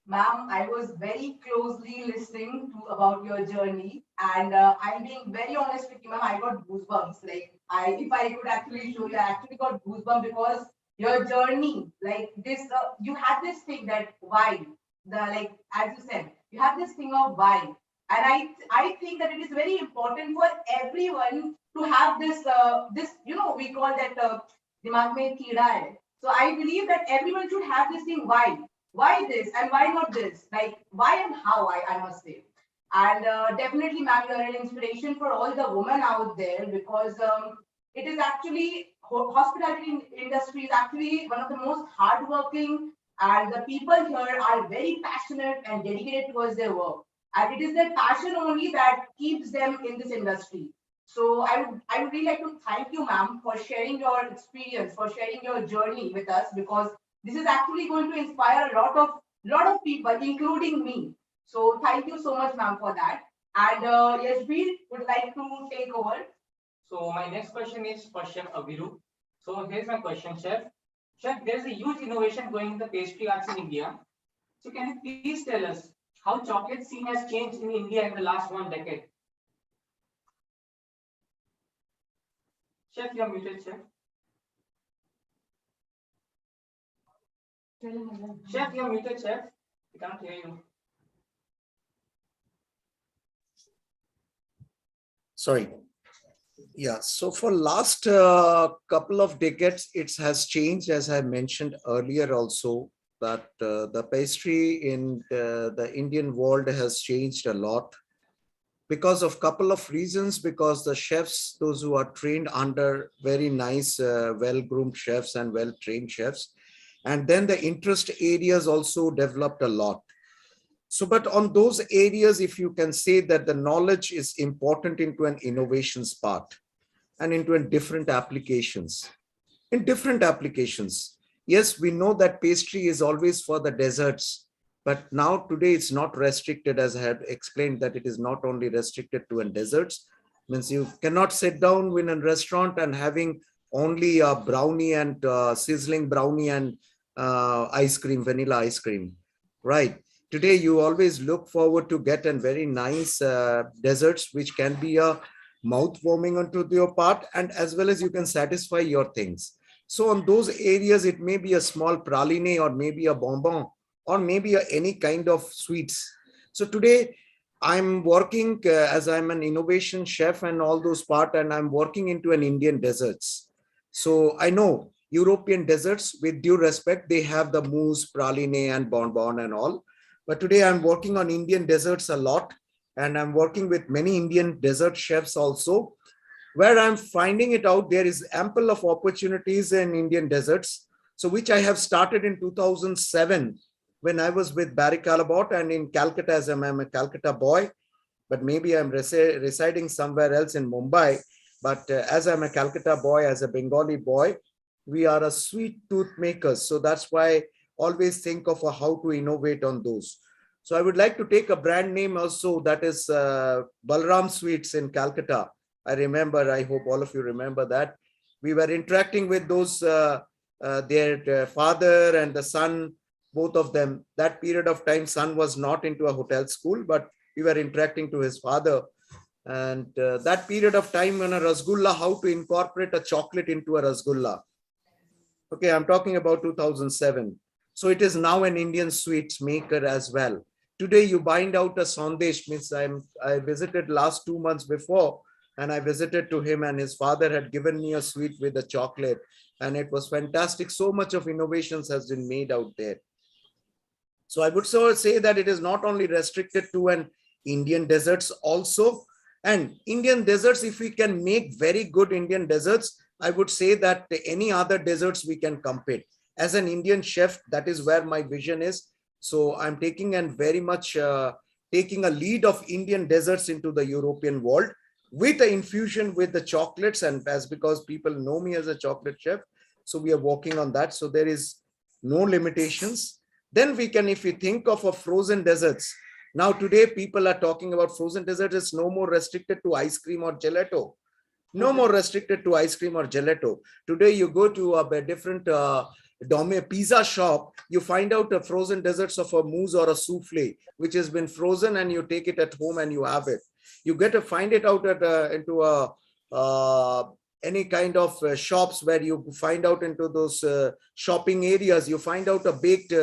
Ma'am, I was very closely listening to about your journey, and I'm being very honest with you, ma'am. I got goosebumps. Like, if I could actually show you, I actually got goosebumps because your journey, like this, you had this thing that why, the like as you said, you have this thing of why, and I think that it is very important for everyone to have this we call that dimag mein keeda hai. So I believe that everyone should have this thing why this and why not this? Like why and how I must say. And definitely, ma'am, you're an inspiration for all the women out there because it is actually hospitality industry is actually one of the most hardworking, and the people here are very passionate and dedicated towards their work. And it is their passion only that keeps them in this industry. So I would really like to thank you, ma'am, for sharing your experience, for sharing your journey with us because this is actually going to inspire a lot of people, including me. So thank you so much, ma'am, for that. And yes, we would like to take over. So my next question is for Chef Aviru. So here's my question, Chef. Chef, there's a huge innovation going in the pastry arts in India. So can you please tell us how chocolate scene has changed in India in the last 1 decade? Chef, you're muted, Chef. Chef, you're muted, Chef. We can't hear you. Sorry. Yeah, so for last couple of decades, it has changed, as I mentioned earlier also, that the pastry in the Indian world has changed a lot because of couple of reasons, because the chefs, those who are trained under very nice, well-groomed chefs and well-trained chefs, and then the interest areas also developed a lot. So, but on those areas, if you can say that the knowledge is important into an innovations part and into a different applications. In different applications, yes, we know that pastry is always for the desserts, but now today it's not restricted, as I had explained, that it is not only restricted to an desserts. Means you cannot sit down in a restaurant and having only a brownie and sizzling brownie and ice cream, vanilla ice cream, right? Today you always look forward to get a very nice desserts, which can be a mouth warming onto your part, and as well as you can satisfy your things. So on those areas, it may be a small praline or maybe a bonbon or maybe any kind of sweets. So today I'm working as I'm an innovation chef and all those part, and I'm working into an Indian desserts. So I know European desserts, with due respect, they have the mousse, praline and bonbon and all. But today I'm working on Indian desserts a lot, and I'm working with many Indian dessert chefs also, where I'm finding it out there is ample of opportunities in Indian desserts. So which I have started in 2007 when I was with Barry Callebaut and in Calcutta, as I'm a Calcutta boy, but maybe I'm residing somewhere else in Mumbai. But as I'm a Calcutta boy, as a Bengali boy, we are a sweet tooth makers. So that's why always think of how to innovate on those. So I would like to take a brand name also, that is Balram Sweets in Calcutta. I remember, I hope all of you remember that. We were interacting with those, their father and the son, both of them. That period of time, son was not into a hotel school, but we were interacting to his father. And that period of time when a rasgulla, how to incorporate a chocolate into a rasgulla. Okay, I'm talking about 2007. So it is now an Indian sweets maker as well. Today you bind out a sandesh, means I visited last 2 months before, and I visited to him, and his father had given me a sweet with a chocolate, and it was fantastic. So much of innovations has been made out there. So I would so say that it is not only restricted to an Indian desserts also, And Indian desserts, if we can make very good Indian desserts, I would say that any other desserts we can compete. As an Indian chef, that is where my vision is. So I'm taking and very much taking a lead of Indian desserts into the European world with the infusion with the chocolates. And as because people know me as a chocolate chef, so we are working on that. So there is no limitations. Then we can, if we think of a frozen desserts, now today people are talking about frozen desserts. It's no more restricted to ice cream or gelato. No more restricted to ice cream or gelato. Today you go to a different pizza shop, you find out the frozen desserts of a mousse or a souffle, which has been frozen, and you take it at home and you have it. You get to find it out at into a any kind of shops where you find out into those shopping areas. You find out a baked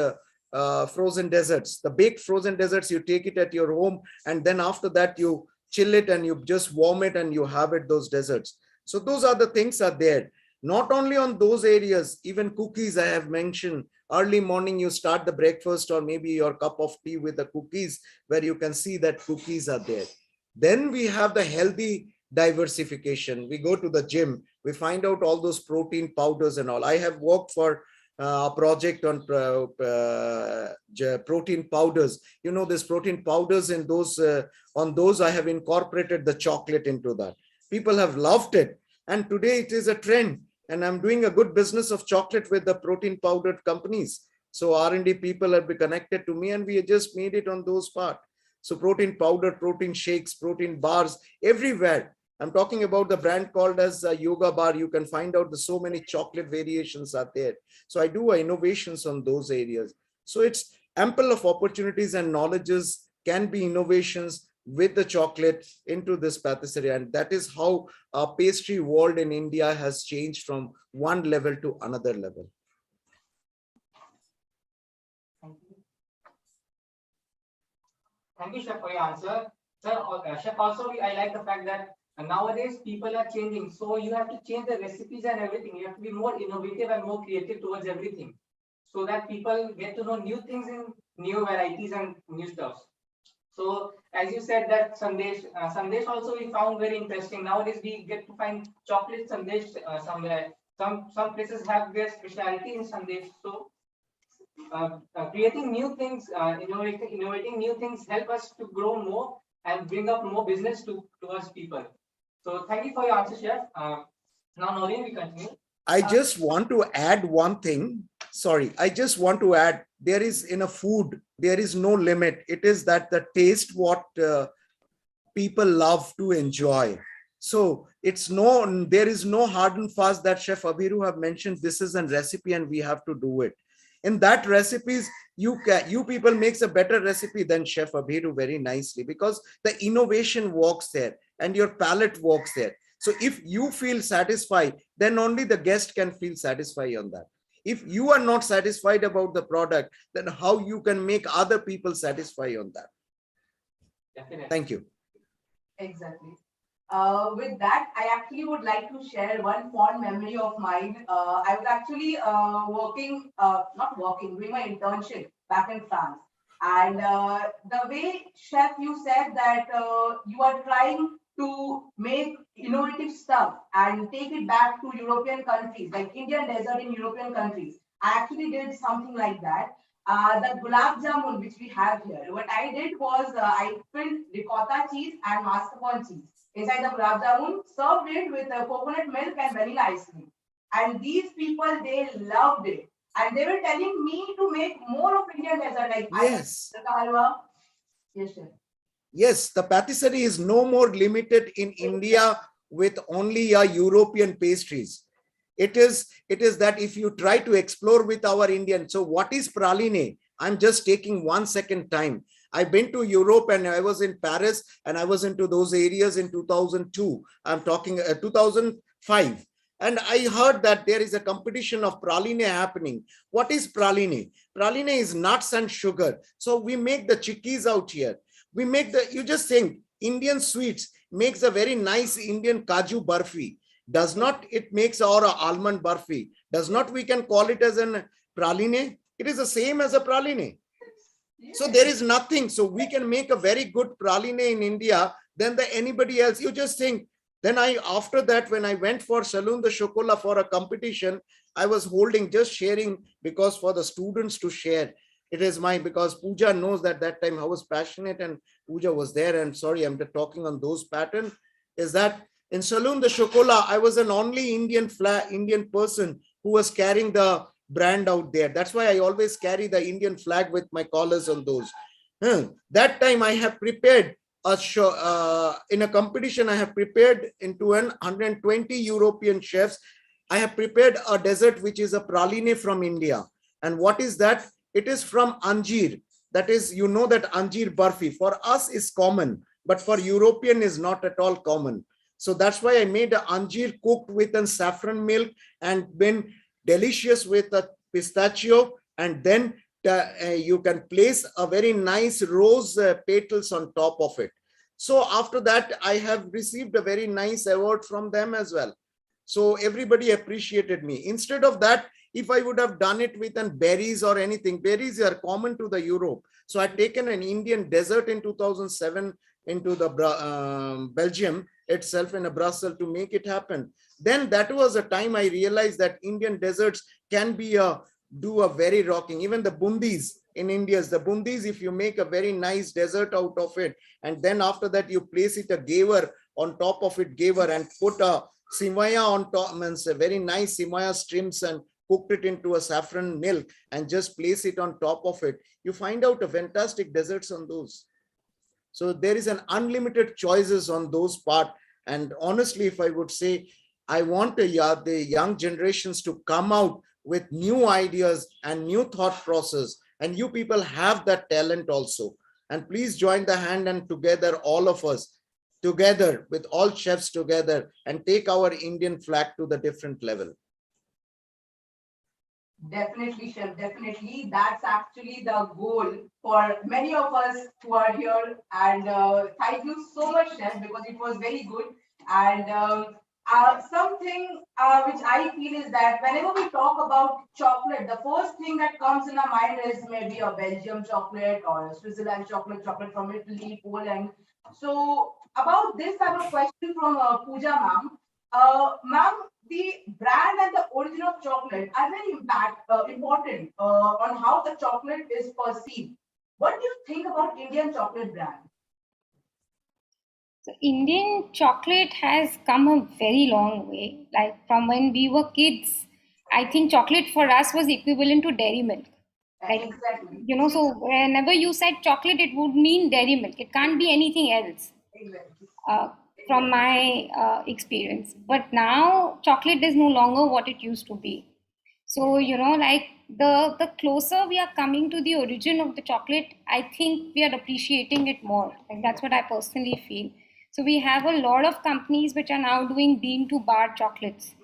frozen desserts. The baked frozen desserts, you take it at your home, and then after that you chill it and you just warm it and you have it, those desserts. So those are the things are there. Not only on those areas, even cookies I have mentioned. Early morning, you start the breakfast or maybe your cup of tea with the cookies, where you can see that cookies are there. Then we have the healthy diversification. We go to the gym, we find out all those protein powders and all. I have worked for a project on protein powders. You know, this protein powders in those, on those I have incorporated the chocolate into that. People have loved it. And today it is a trend. And I'm doing a good business of chocolate with the protein powdered companies. So R&D people have been connected to me, and we just made it on those part. So protein powder, protein shakes, protein bars, everywhere. I'm talking about the brand called as Yoga Bar. You can find out the so many chocolate variations are there. So I do innovations on those areas. So it's ample of opportunities and knowledges can be innovations with the chocolate into this patisserie. And that is how our pastry world in India has changed from one level to another level. Thank you, Chef, for your answer. Sir, Chef, also, I like the fact that nowadays people are changing. So you have to change the recipes and everything. You have to be more innovative and more creative towards everything, so that people get to know new things in new varieties and new stuffs. So as you said that Sandesh also we found very interesting. Nowadays we get to find chocolate Sandesh somewhere. Some places have their specialty in Sandesh. So creating new things, innovating new things help us to grow more and bring up more business towards people. So thank you for your answer, Chef. Now, Noreen, we continue. I just want to add one thing. Sorry, I just want to add, there is in a food, there is no limit. It is that the taste what people love to enjoy. So it's no, there is no hard and fast that Chef Abhiru have mentioned, this is a recipe and we have to do it. In that recipes, you people makes a better recipe than Chef Abhiru very nicely, because the innovation works there and your palate works there. So if you feel satisfied, then only the guest can feel satisfied on that. If you are not satisfied about the product, then how you can make other people satisfied on that? Definitely. Thank you. Exactly. With that, I actually would like to share one fond memory of mine. I was actually not working, doing my internship back in France. And the way, Chef, you said that you are trying to make innovative stuff and take it back to European countries, like Indian desert in European countries. I actually did something like that. The gulab jamun which we have here, what I did was I filled ricotta cheese and mascarpone cheese inside the gulab jamun, served it with coconut milk and vanilla ice cream. And these people, they loved it. And they were telling me to make more of Indian dessert, like Yes. halwa. Yes, sir. Yes, the patisserie is no more limited in India with only European pastries. It is that if you try to explore with our Indian, so what is praline? I'm just taking 1 second time. I've been to Europe and I was in Paris and I was into those areas in 2002. I'm talking 2005. And I heard that there is a competition of praline happening. What is praline? Praline is nuts and sugar. So we make the chikkis out here. We make you just think Indian sweets makes a very nice Indian kaju barfi. Does not it makes our almond barfi? Does not we can call it as an praline? It is the same as a praline. So there is nothing. So we can make a very good praline in India than the anybody else. You just think. Then after that, when I went for Salon de Chocolat for a competition, I was holding, just sharing, because for the students to share. It is because Pooja knows that time I was passionate, and Pooja was there. And sorry, I'm talking on those pattern. Is that in Salon de Chocolat, I was an only Indian person who was carrying the brand out there. That's why I always carry the Indian flag with my collars on those. That time I have prepared a show, in a competition. I have prepared into 120 European chefs. I have prepared a dessert which is a praline from India. And what is that? It is from Anjeer. That is, you know that Anjeer Barfi for us is common, but for European is not at all common. So that's why I made a Anjeer cooked with a saffron milk and been delicious with a pistachio. And then you can place a very nice rose petals on top of it. So after that, I have received a very nice award from them as well. So everybody appreciated me. Instead of that, if I would have done it with berries or anything, berries are common to the Europe. So I'd taken an Indian dessert in 2007 into the Belgium itself, in a Brussels, to make it happen. Then that was a time I realized that Indian desserts can be do a very rocking. Even the bundis in India, the bundis, if you make a very nice dessert out of it, and then after that you place it a gaver on top of it, gaver, and put a simaya on top, means a very nice simaya strips, and cooked it into a saffron milk and just place it on top of it, you find out a fantastic desserts on those. So there is an unlimited choices on those part. And honestly, if I would say, I want the young generations to come out with new ideas and new thought process. And you people have that talent also. And please join the hand, and together, all of us together with all chefs together, and take our Indian flag to the different level. Definitely, Chef, definitely. That's actually the goal for many of us who are here. And thank you so much, Chef, because it was very good. And something which I feel is that whenever we talk about chocolate, the first thing that comes in our mind is maybe a Belgium chocolate or a Switzerland chocolate, chocolate from Italy, Poland. So about this, I have a question from Pooja ma'am. Ma'am, the brand and the origin of chocolate are very important on how the chocolate is perceived. What do you think about Indian chocolate brand? So Indian chocolate has come a very long way. Like from when we were kids, I think chocolate for us was equivalent to dairy milk. Like, Exactly. so whenever you said chocolate, it would mean dairy milk. It can't be anything else. Exactly. Uh, from my experience. But now chocolate is no longer what it used to be. So, like the closer we are coming to the origin of the chocolate, I think we are appreciating it more. Like that's what I personally feel. So we have a lot of companies which are now doing bean to bar chocolates.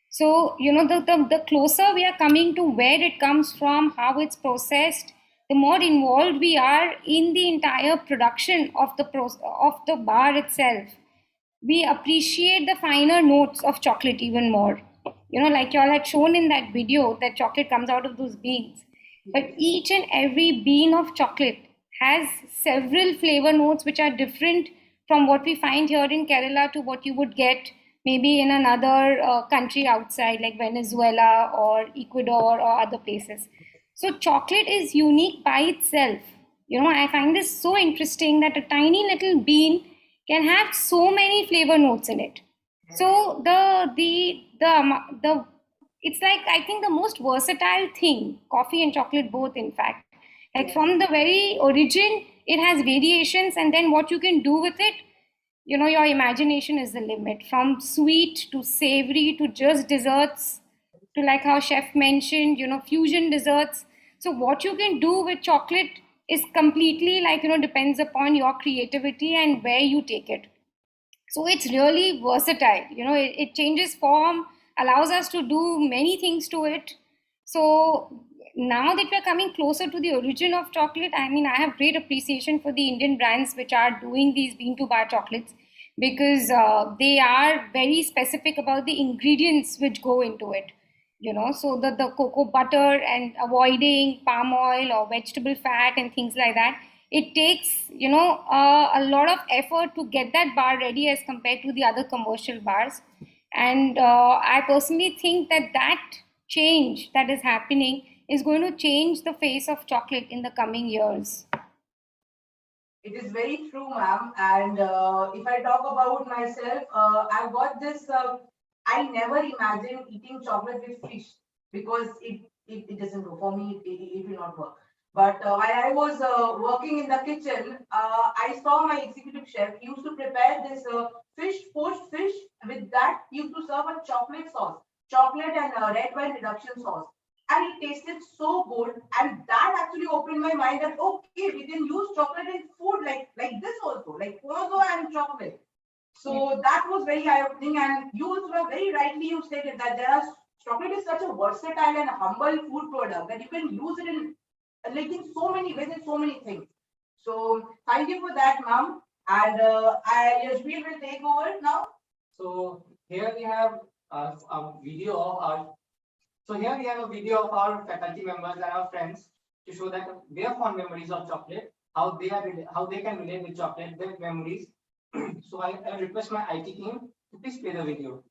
So, the closer we are coming to where it comes from, how it's processed, the more involved we are in the entire production of the bar itself. We appreciate the finer notes of chocolate even more. Like y'all had shown in that video, that chocolate comes out of those beans. But each and every bean of chocolate has several flavor notes which are different from what we find here in Kerala to what you would get maybe in another country outside, like Venezuela or Ecuador or other places. So chocolate is unique by itself. I find this so interesting that a tiny little bean can have so many flavor notes in it. So the it's like, I think, the most versatile thing, coffee and chocolate both, in fact. Like from the very origin, it has variations, and then what you can do with it, your imagination is the limit. From sweet to savory to just desserts to, like how chef mentioned, fusion desserts. So what you can do with chocolate is completely, like, depends upon your creativity and where you take it. So it's really versatile. It changes form, allows us to do many things to it. So now that we're coming closer to the origin of chocolate, I mean, I have great appreciation for the Indian brands which are doing these bean to bar chocolates, because they are very specific about the ingredients which go into it. So the cocoa butter, and avoiding palm oil or vegetable fat and things like that, it takes, a lot of effort to get that bar ready as compared to the other commercial bars. And I personally think that that change that is happening is going to change the face of chocolate in the coming years. It is very true, ma'am. And if I talk about myself, I've got this. I never imagined eating chocolate with fish because it doesn't go for me. It will not work. But while I was working in the kitchen, I saw my executive chef used to prepare this poached fish. With that, he used to serve a chocolate sauce, chocolate and red wine reduction sauce, and it tasted so good. And that actually opened my mind that okay, we can use chocolate in food like this also, like pozo and chocolate. So that was very eye-opening. And you also were very rightly you stated that there are chocolate is such a versatile and humble food product that you can use it in like in so many ways and so many things. So thank you for that, ma'am. And Yashbir will take over now. So here we have a video of our. So here we have a video of our faculty members and our friends to show that their fond memories of chocolate, how they can relate with chocolate, their memories. So I request my IT team to please play the video.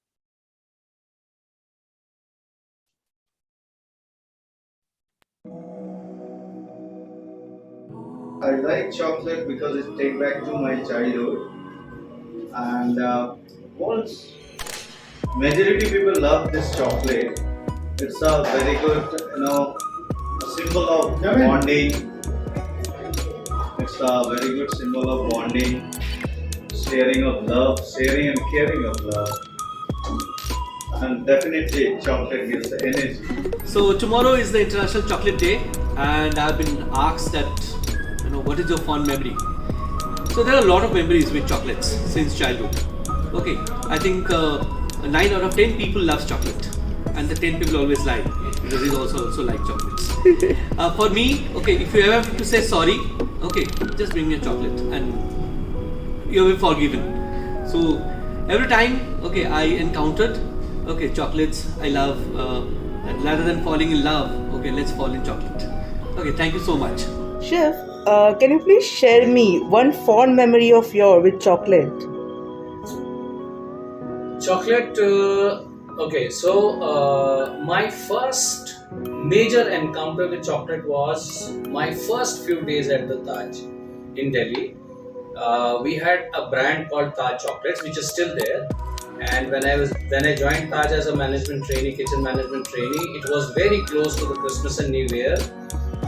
I like chocolate because it takes back to my childhood, and once majority people love this chocolate. It's a very good, a symbol of bonding. It's a very good symbol of bonding, sharing of love, sharing and caring of love, and definitely chocolate gives the energy. So tomorrow is the International Chocolate Day, and I've been asked that, what is your fond memory? So there are a lot of memories with chocolates since childhood. Okay, I think 9 out of 10 people loves chocolate, and the 10 people always lie because they also like chocolates. For me, okay, if you ever have to say sorry, okay, just bring me a chocolate and you will be forgiven. So every time, okay, I encountered, okay, chocolates I love, and rather than falling in love, okay, let's fall in chocolate. Okay, thank you so much. Chef, can you please share me one fond memory of yours with chocolate? Chocolate, okay, so my first major encounter with chocolate was my first few days at the Taj in Delhi. We had a brand called Taj Chocolates, which is still there. And when I joined Taj as a management trainee, kitchen management trainee, it was very close to the Christmas and New Year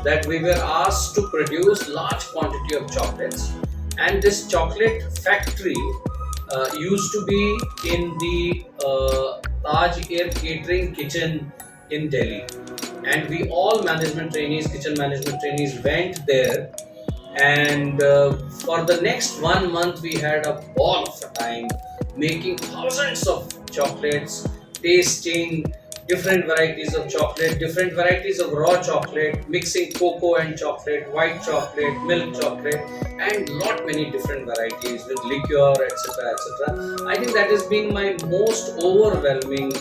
that we were asked to produce large quantity of chocolates. And this chocolate factory used to be in the Taj Air Catering kitchen in Delhi. And we all management trainees, kitchen management trainees went there. And for the next 1 month, we had a ball of a time making thousands of chocolates, tasting different varieties of chocolate, different varieties of raw chocolate, mixing cocoa and chocolate, white chocolate, milk chocolate, and many different varieties with liqueur, etc. etc. I think that has been my most overwhelming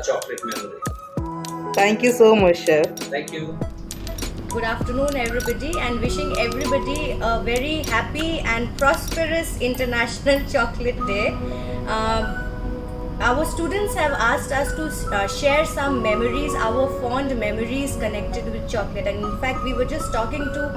chocolate memory. Thank you so much, Chef. Thank you. Good afternoon, everybody, and wishing everybody a very happy and prosperous International Chocolate Day. Our students have asked us to share some memories, our fond memories connected with chocolate. And in fact, we were just talking to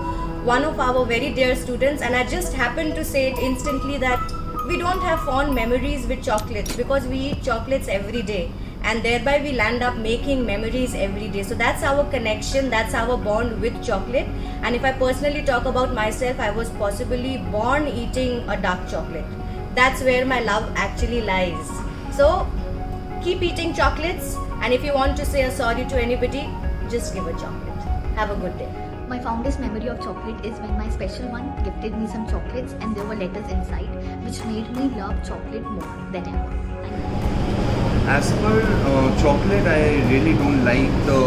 one of our very dear students, and I just happened to say it instantly that we don't have fond memories with chocolates because we eat chocolates every day. And thereby we'll end up making memories every day. So that's our connection, that's our bond with chocolate. And if I personally talk about myself, I was possibly born eating a dark chocolate. That's where my love actually lies. So keep eating chocolates, and if you want to say a sorry to anybody, just give a chocolate. Have a good day. My fondest memory of chocolate is when my special one gifted me some chocolates and there were letters inside, which made me love chocolate more than ever. As per chocolate, I really don't like the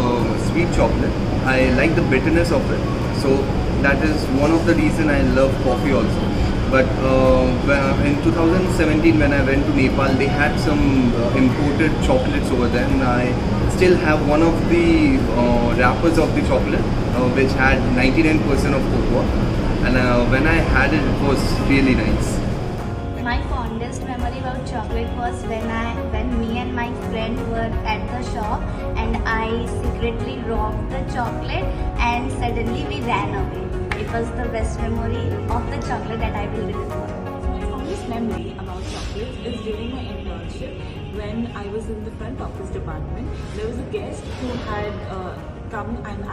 sweet chocolate. I like the bitterness of it. So that is one of the reason I love coffee also. But in 2017 when I went to Nepal, they had some imported chocolates over there, and I still have one of the wrappers of the chocolate which had 99% of cocoa. and when I had it, it was really nice. My fondest memory about chocolate was when me and my friend were at the shop and I secretly robbed the chocolate and suddenly we ran away. It was the best memory of the chocolate that I will remember. My fondest memory about chocolates is during my internship when I was in the front office department. There was a guest who had come and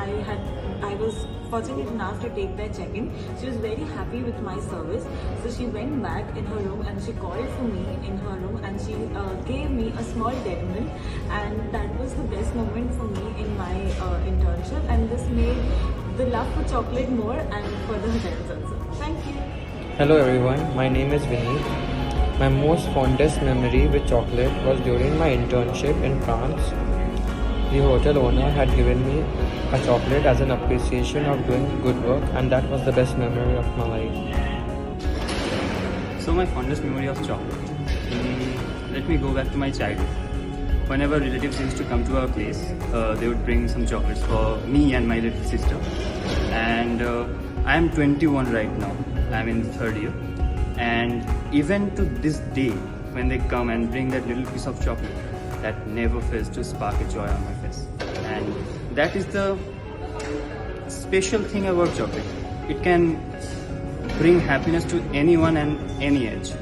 I was fortunate enough to take their check-in. She was very happy with my service, so she went back in her room and she called for me in her room and she gave me a small Dairy Milk, and that was the best moment for me in my internship, and this made the love for chocolate more and for the hotels also. Thank you. Hello everyone, my name is Vineet. My most fondest memory with chocolate was during my internship in France. The hotel owner had given me a chocolate as an appreciation of doing good work, and that was the best memory of my life. So my fondest memory of chocolate. Let me go back to my childhood. Whenever relatives used to come to our place, they would bring some chocolates for me and my little sister. And I am 21 right now. I am in the third year. And even to this day, when they come and bring that little piece of chocolate, that never fails to spark a joy on my face. And that is the special thing about chocolate. It can bring happiness to anyone and any age.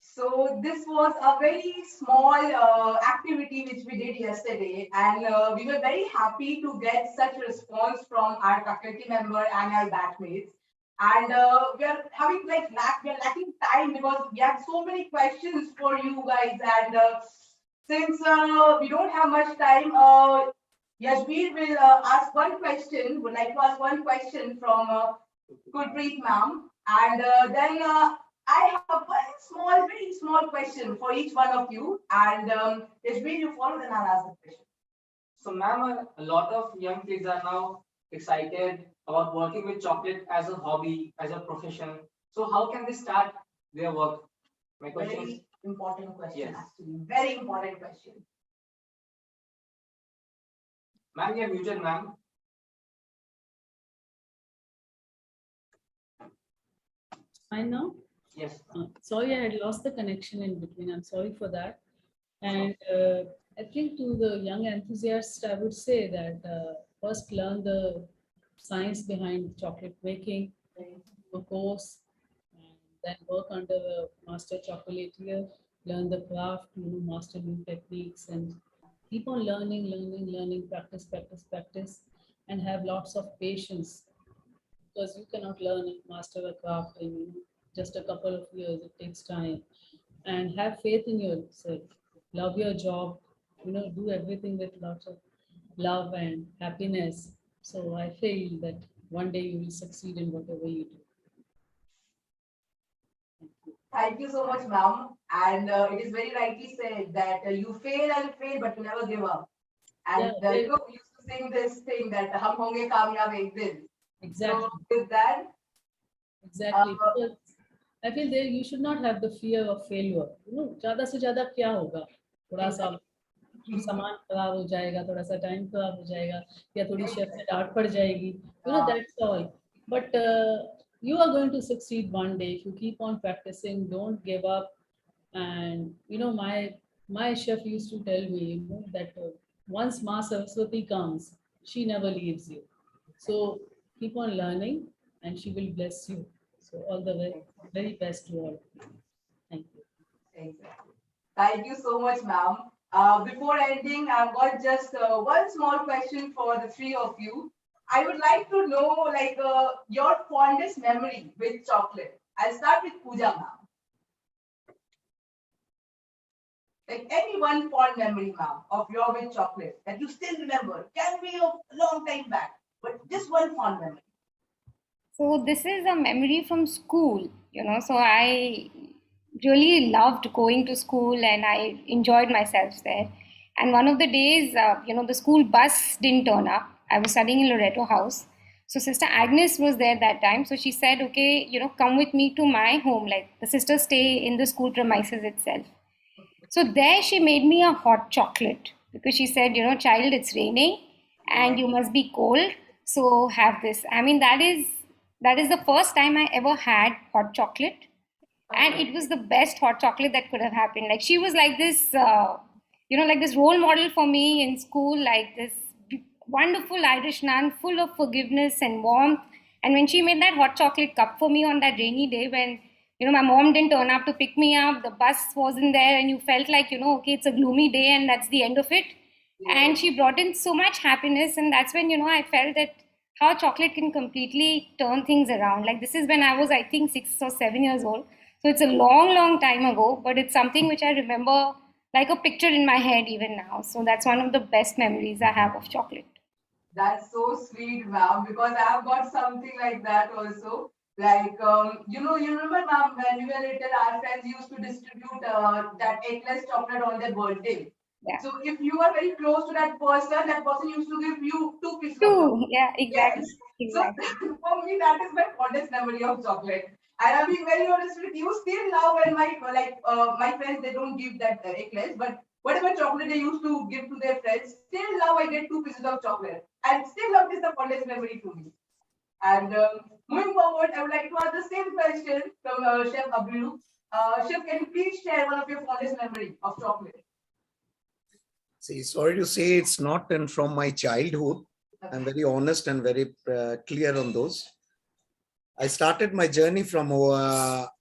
So this was a very small activity which we did yesterday, and we were very happy to get such response from our faculty member and our batchmates. And we are having we are lacking time because we have so many questions for you guys. And since we don't have much time, Yashbir will ask one question. Would like to ask one question from Gurpreet ma'am, and then I have one small, very small question for each one of you. And Yashbir, you follow, then I'll ask the question. So, ma'am, a lot of young kids are now excited about working with chocolate as a hobby, as a profession. So, how can they start their work? My question is, Very important question, yes. actually. Very important question. Ma'am, you're muted, ma'am. Fine now? Yes. Sorry, I had lost the connection in between. I'm sorry for that. And I think to the young enthusiasts, I would say that first learn the science behind chocolate making, a course, and then work under a master chocolatier, learn the craft, master new techniques, and keep on learning, practice, practice, practice, and have lots of patience, because you cannot learn and master a craft in just a couple of years. It takes time. And have faith in yourself. Love your job. Do everything with lots of love and happiness. So I feel that one day you will succeed in whatever you do. Thank you so much, ma'am. And it is very rightly said that you fail and fail, but you never give up. And we used to sing this thing that "Hum honge kamyab ek din." Exactly. So with that, exactly. Because I feel there you should not have the fear of failure. ज़्यादा से ज़्यादा क्या होगा? थोड़ा सा सामान खराब हो जाएगा, थोड़ा सा टाइम खराब हो जाएगा, या थोड़ी शेफ से डांट पड़ जाएगी. That's all. But you are going to succeed one day if you keep on practicing. Don't give up. And my chef used to tell me that once Ma Saraswati comes, she never leaves you. So keep on learning, and she will bless you. So all the very best to all. Thank you. Exactly. Thank you so much, ma'am. Before ending, I've got just one small question for the three of you. I would like to know, your fondest memory with chocolate. I'll start with Pooja, ma'am. Like any one fond memory, ma'am, of your with chocolate that you still remember. Can be a long time back, but just one fond memory. So this is a memory from school. So I really loved going to school and I enjoyed myself there. And one of the days, the school bus didn't turn up. I was studying in Loreto House. So Sister Agnes was there that time. So she said, okay, come with me to my home. Like the sisters stay in the school premises itself. So there she made me a hot chocolate because she said, child, it's raining and you must be cold. So have this. I mean, that is the first time I ever had hot chocolate. And it was the best hot chocolate that could have happened. Like she was like this, like this role model for me in school, like this wonderful Irish nun, full of forgiveness and warmth. And when she made that hot chocolate cup for me on that rainy day, when my mom didn't turn up to pick me up, the bus wasn't there, and you felt like okay, it's a gloomy day, and that's the end of it. And she brought in so much happiness, and that's when I felt that how chocolate can completely turn things around. Like this is when I was, I think, 6 or 7 years old. So it's a long, long time ago, but it's something which I remember like a picture in my head even now. So that's one of the best memories I have of chocolate. That's so sweet, ma'am, because I've got something like that also. Like, you remember, ma'am, when we were little, our friends used to distribute that eggless chocolate on their birthday. Yeah. So if you are very close to that person used to give you 2 pieces of Two, chocolate. yeah, exactly. Yes. So Exactly. for me, that is my fondest memory of chocolate. And I'm being very honest with you. Still now, when my friends, they don't give that eclairs, but whatever chocolate they used to give to their friends, still now I get 2 pieces of chocolate, and still now this is the fondest memory to me. And moving forward, I would like to ask the same question from Chef Abhiru. Chef, can you please share one of your fondest memory of chocolate? See, sorry to say, it's not and from my childhood. I'm very honest and very clear on those. I started my journey from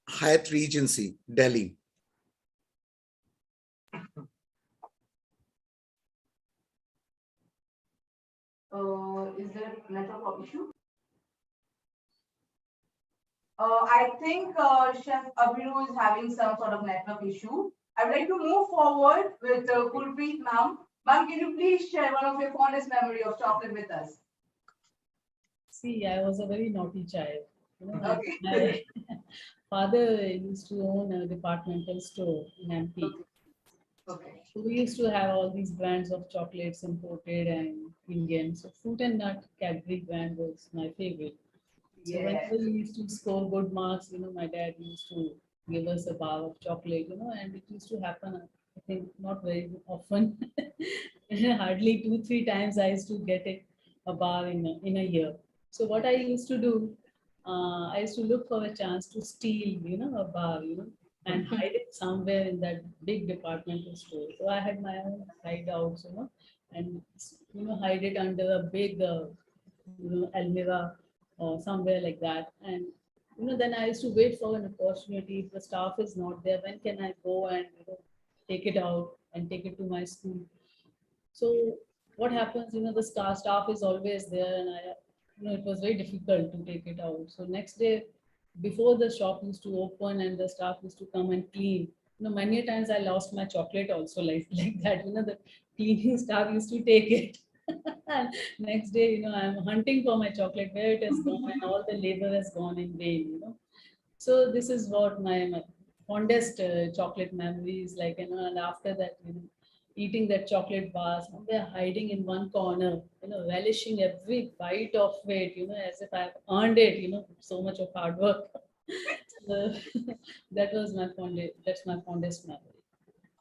Hyatt Regency, Delhi. Is there a network issue? I think Chef Abhiru is having some sort of network issue. I would like to move forward with Gurpreet ma'am. Ma'am, can you please share one of your fondest memory of chocolate with us? See, I was a very naughty child. Okay. My father used to own a departmental store in MP. Okay. So we used to have all these brands of chocolates imported and Indian. So Fruit and Nut Cadbury brand was my favorite. So Yes. whenever we used to score good marks, my dad used to give us a bar of chocolate, and it used to happen, I think, not very often. Hardly 2-3 times I used to get a bar in a year. So what I used to do, I used to look for a chance to steal, a bar, and hide it somewhere in that big departmental store. So I had my own hideouts, and hide it under a big, almirah or somewhere like that. And then I used to wait for an opportunity. If the staff is not there, when can I go and take it out and take it to my school? So what happens, the staff is always there, and it was very difficult to take it out. So next day, before the shop used to open and the staff used to come and clean, many a times I lost my chocolate also like that. The cleaning staff used to take it. And next day, I'm hunting for my chocolate, where it has gone, and all the labor has gone in vain. So this is what my fondest chocolate memories like, and after that, eating that chocolate bars, and they're hiding in one corner, relishing every bite of it, as if I've earned it, so much of hard work. So that's my fondest memory.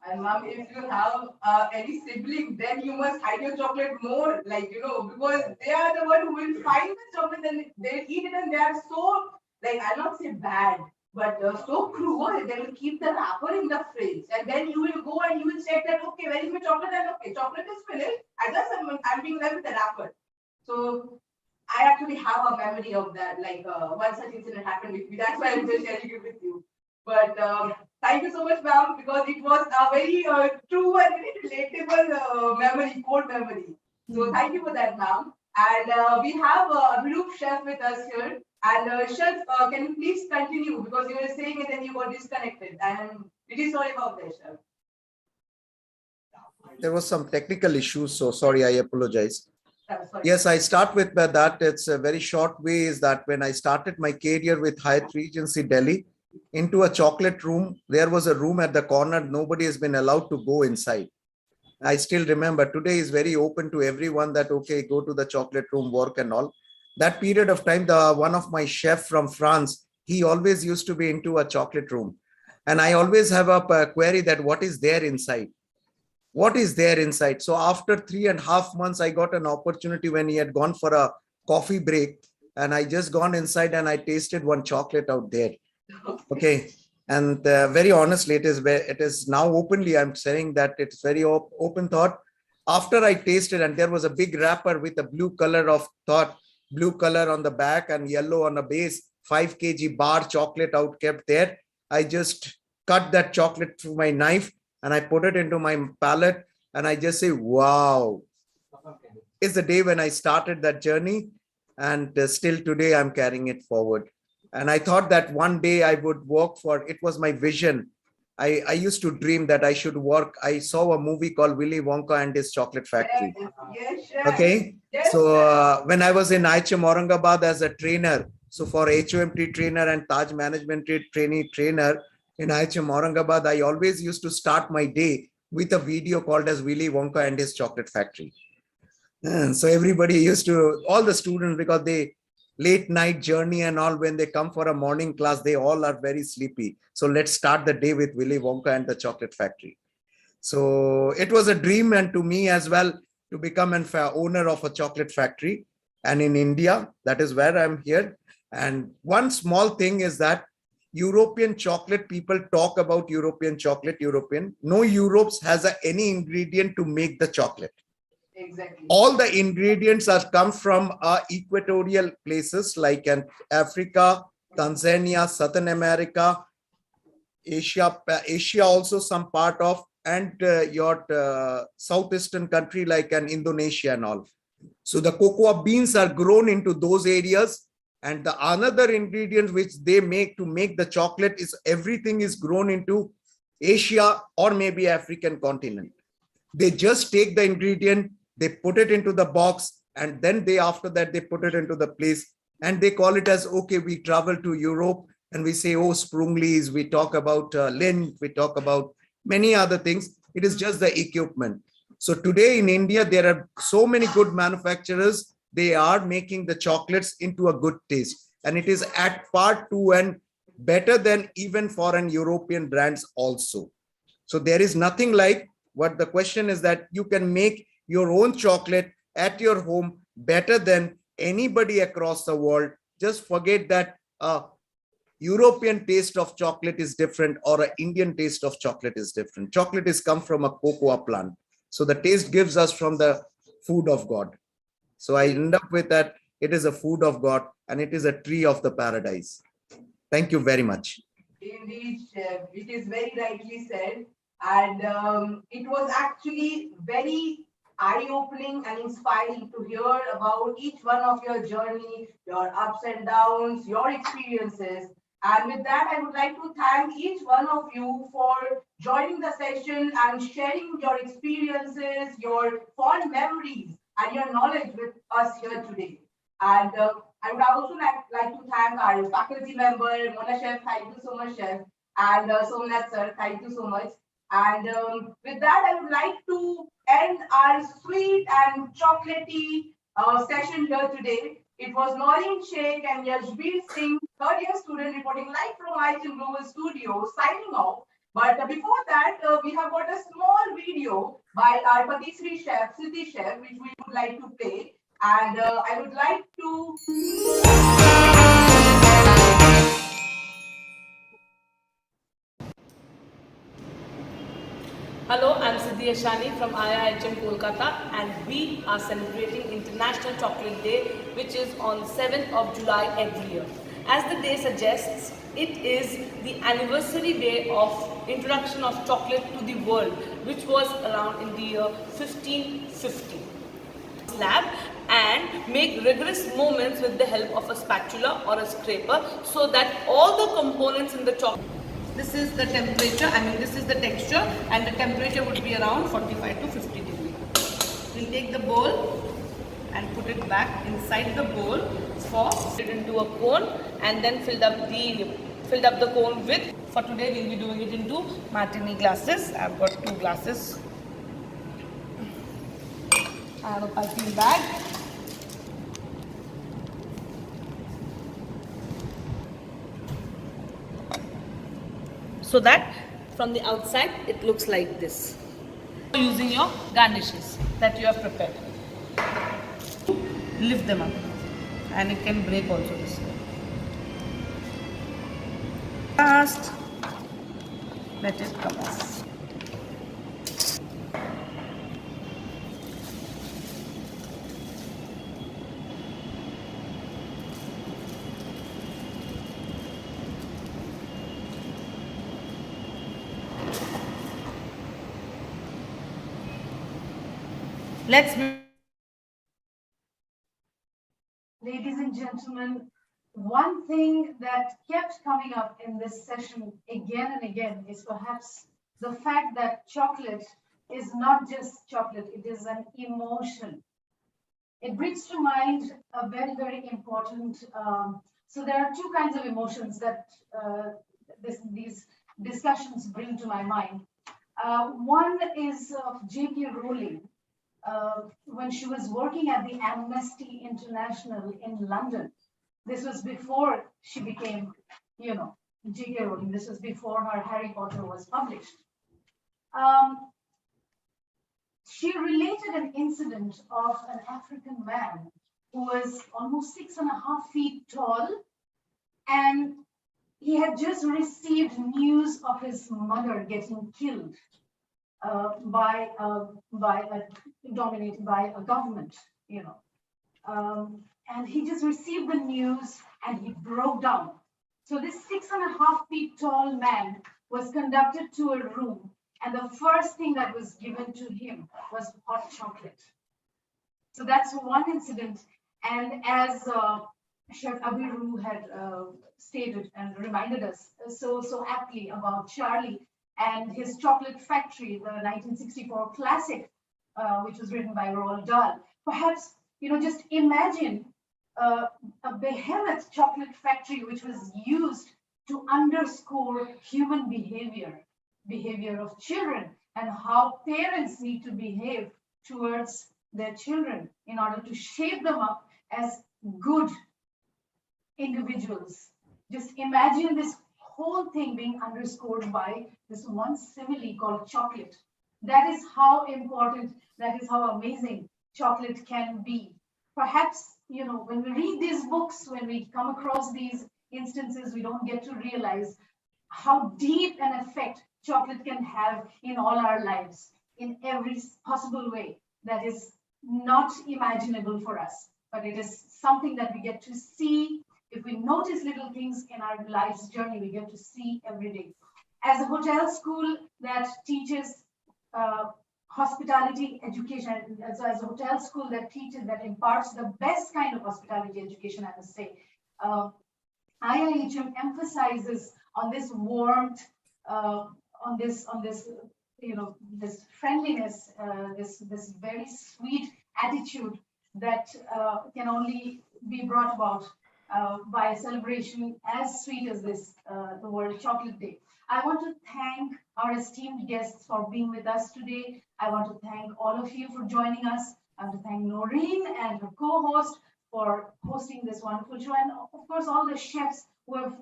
And mom, if you have any sibling, then you must hide your chocolate more, because they are the one who will find the chocolate and they eat it, and they are so, I'll not say bad, but so cruel. They will keep the wrapper in the fridge, and then you will go and you will check that, okay, where is my chocolate? And okay, chocolate is finished. I'm being left with the wrapper. So I actually have a memory of that. One such incident happened with me. That's why I'm just sharing it with you. But thank you so much, ma'am, because it was a very true and very relatable memory, cold memory. So thank you for that, ma'am. And we have a group chef with us here. And chef, can you please continue, because you were saying it and you got disconnected. And really sorry about that, chef. There was some technical issues, so sorry, I apologize. Yes, I start with that. It's a very short way is that when I started my career with Hyatt Regency Delhi, into a chocolate room, there was a room at the corner. Nobody has been allowed to go inside. I still remember today is very open to everyone that, okay, go to the chocolate room, work and all. That period of time, one of my chef from France, he always used to be into a chocolate room. And I always have a query that what is there inside? What is there inside? So after 3.5 months, I got an opportunity when he had gone for a coffee break, and I just gone inside and I tasted one chocolate out there. Okay. And very honestly, it is now openly, I'm saying that it's very open thought. After I tasted, and there was a big wrapper with a blue color of thought, blue color on the back and yellow on the base, 5 kg bar chocolate out kept there. I just cut that chocolate through my knife and I put it into my palate, and I just say, wow. It's the day when I started that journey, and still today I'm carrying it forward. And I thought that one day I would work for, it was my vision. I used to dream that I should work. I saw a movie called Willy Wonka and his Chocolate Factory. Okay. So when I was in Iihm Aurangabad as a trainer, so for HOMT trainer and Taj Management trainee trainer in Iihm Aurangabad, I always used to start my day with a video called as Willy Wonka and his Chocolate Factory. And so everybody used to, all the students, because they late night journey and all, when they come for a morning class, they all are very sleepy. So let's start the day with Willy Wonka and the Chocolate Factory. So it was a dream, and to me as well, to become an owner of a chocolate factory. And in India, that is where I'm here. And one small thing is that European chocolate, people talk about European chocolate, European. No Europe has any ingredient to make the chocolate. Exactly. All the ingredients are come from equatorial places like Africa, Tanzania, Southern America, Asia also some part of, and your southeastern country like Indonesia and all. So the cocoa beans are grown into those areas, and the another ingredient which they make to make the chocolate is everything is grown into Asia or maybe African continent. They just take the ingredient, they put it into the box, and then after that they put it into the place, and they call it as, okay, we travel to Europe and we say, oh, Sprunglies, we talk about Lind, we talk about many other things. It is just the equipment. So today in India, there are so many good manufacturers. They are making the chocolates into a good taste, and it is at par to and better than even foreign European brands also. So there is nothing like, what the question is that you can make your own chocolate at your home better than anybody across the world. Just forget that European taste of chocolate is different or an Indian taste of chocolate is different. Chocolate is come from a cocoa plant. So the taste gives us from the food of God. So I end up with that. It is a food of God and it is a tree of the paradise. Thank you very much. Indeed, Chef, it is very rightly said. And it was actually very eye-opening and inspiring to hear about each one of your journey, your ups and downs, your experiences. And with that, I would like to thank each one of you for joining the session and sharing your experiences, your fond memories, and your knowledge with us here today. And I would also like to thank our faculty member, Mona Chef, thank you so much, Chef, and Somnath Sir, thank you so much. And with that, I would like to end our sweet and chocolatey session here today. It was Noreen Sheikh and Yashbir Singh, third year student, reporting live from Iihm Global Studio, signing off. But before that, we have got a small video by our Patisri chef, Siddhi chef, which we would like to play. And I would like to Hello, I'm Siddhi Ashani from Iihm Kolkata, and we are celebrating International Chocolate Day, which is on 7th of July every year. As the day suggests, it is the anniversary day of introduction of chocolate to the world, which was around in the year 1550. Lab and make rigorous movements with the help of a spatula or a scraper so that all the components in the chocolate. This is the temperature, this is the texture, and the temperature would be around 45 to 50 degrees. We'll take the bowl and put it back inside the bowl for it into a cone, and then filled up the cone with. For today, we'll be doing it into martini glasses. I've got 2 glasses. I have a piping bag. so that from the outside it looks like this. Using your garnishes that you have prepared. Lift them up and it can break also this way. Last, let it come off. Let's. Ladies and gentlemen, one thing that kept coming up in this session again and again is perhaps the fact that chocolate is not just chocolate, it is an emotion. It brings to mind a very, very important. So there are two kinds of emotions that these discussions bring to my mind. One is of J.K. Rowling when she was working at the Amnesty International in London. This was before she became, J.K. Rowling. This was before her Harry Potter was published. She related an incident of an African man who was almost 6.5 feet tall, and he had just received news of his mother getting killed by dominated by a government, and he just received the news and he broke down. So this 6.5 feet tall man was conducted to a room, and the first thing that was given to him was hot chocolate. So that's one incident. And as Chef Abiru had stated and reminded us so aptly about Charlie and his chocolate factory, the 1964 classic, which was written by Roald Dahl. Perhaps, just imagine a behemoth chocolate factory which was used to underscore human behavior of children, and how parents need to behave towards their children in order to shape them up as good individuals. Just imagine this whole thing being underscored by this one simile called chocolate. That is how important, that is how amazing chocolate can be. Perhaps, when we read these books, when we come across these instances, we don't get to realize how deep an effect chocolate can have in all our lives, in every possible way that is not imaginable for us, but it is something that we get to see. If we notice little things in our life's journey, we get to see every day. As a hotel school that teaches hospitality education, as a hotel school that imparts the best kind of hospitality education, I must say, IIHM emphasizes on this warmth, on this this friendliness, this very sweet attitude that can only be brought about by a celebration as sweet as this, the World Chocolate Day. I want to thank our esteemed guests for being with us today. I want to thank all of you for joining us. I want to thank Noreen and her co-host for hosting this wonderful show, and of course all the chefs who have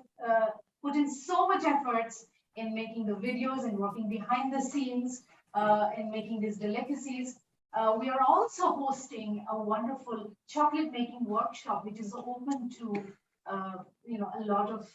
put in so much efforts in making the videos and working behind the scenes and making these delicacies. We are also hosting a wonderful chocolate making workshop, which is open to a lot of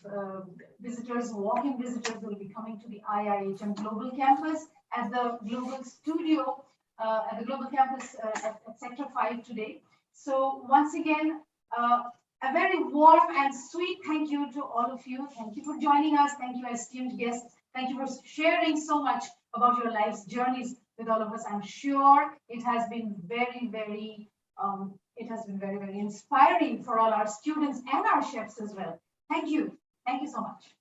visitors, walk-in visitors will be coming to the IIHM Global Campus at the Global Studio at the Global Campus at Sector 5 today. So once again, a very warm and sweet thank you to all of you. Thank you for joining us. Thank you, esteemed guests. Thank you for sharing so much about your life's journeys with all of us. I'm sure it has been very, very very inspiring for all our students and our chefs as well. Thank you. Thank you so much.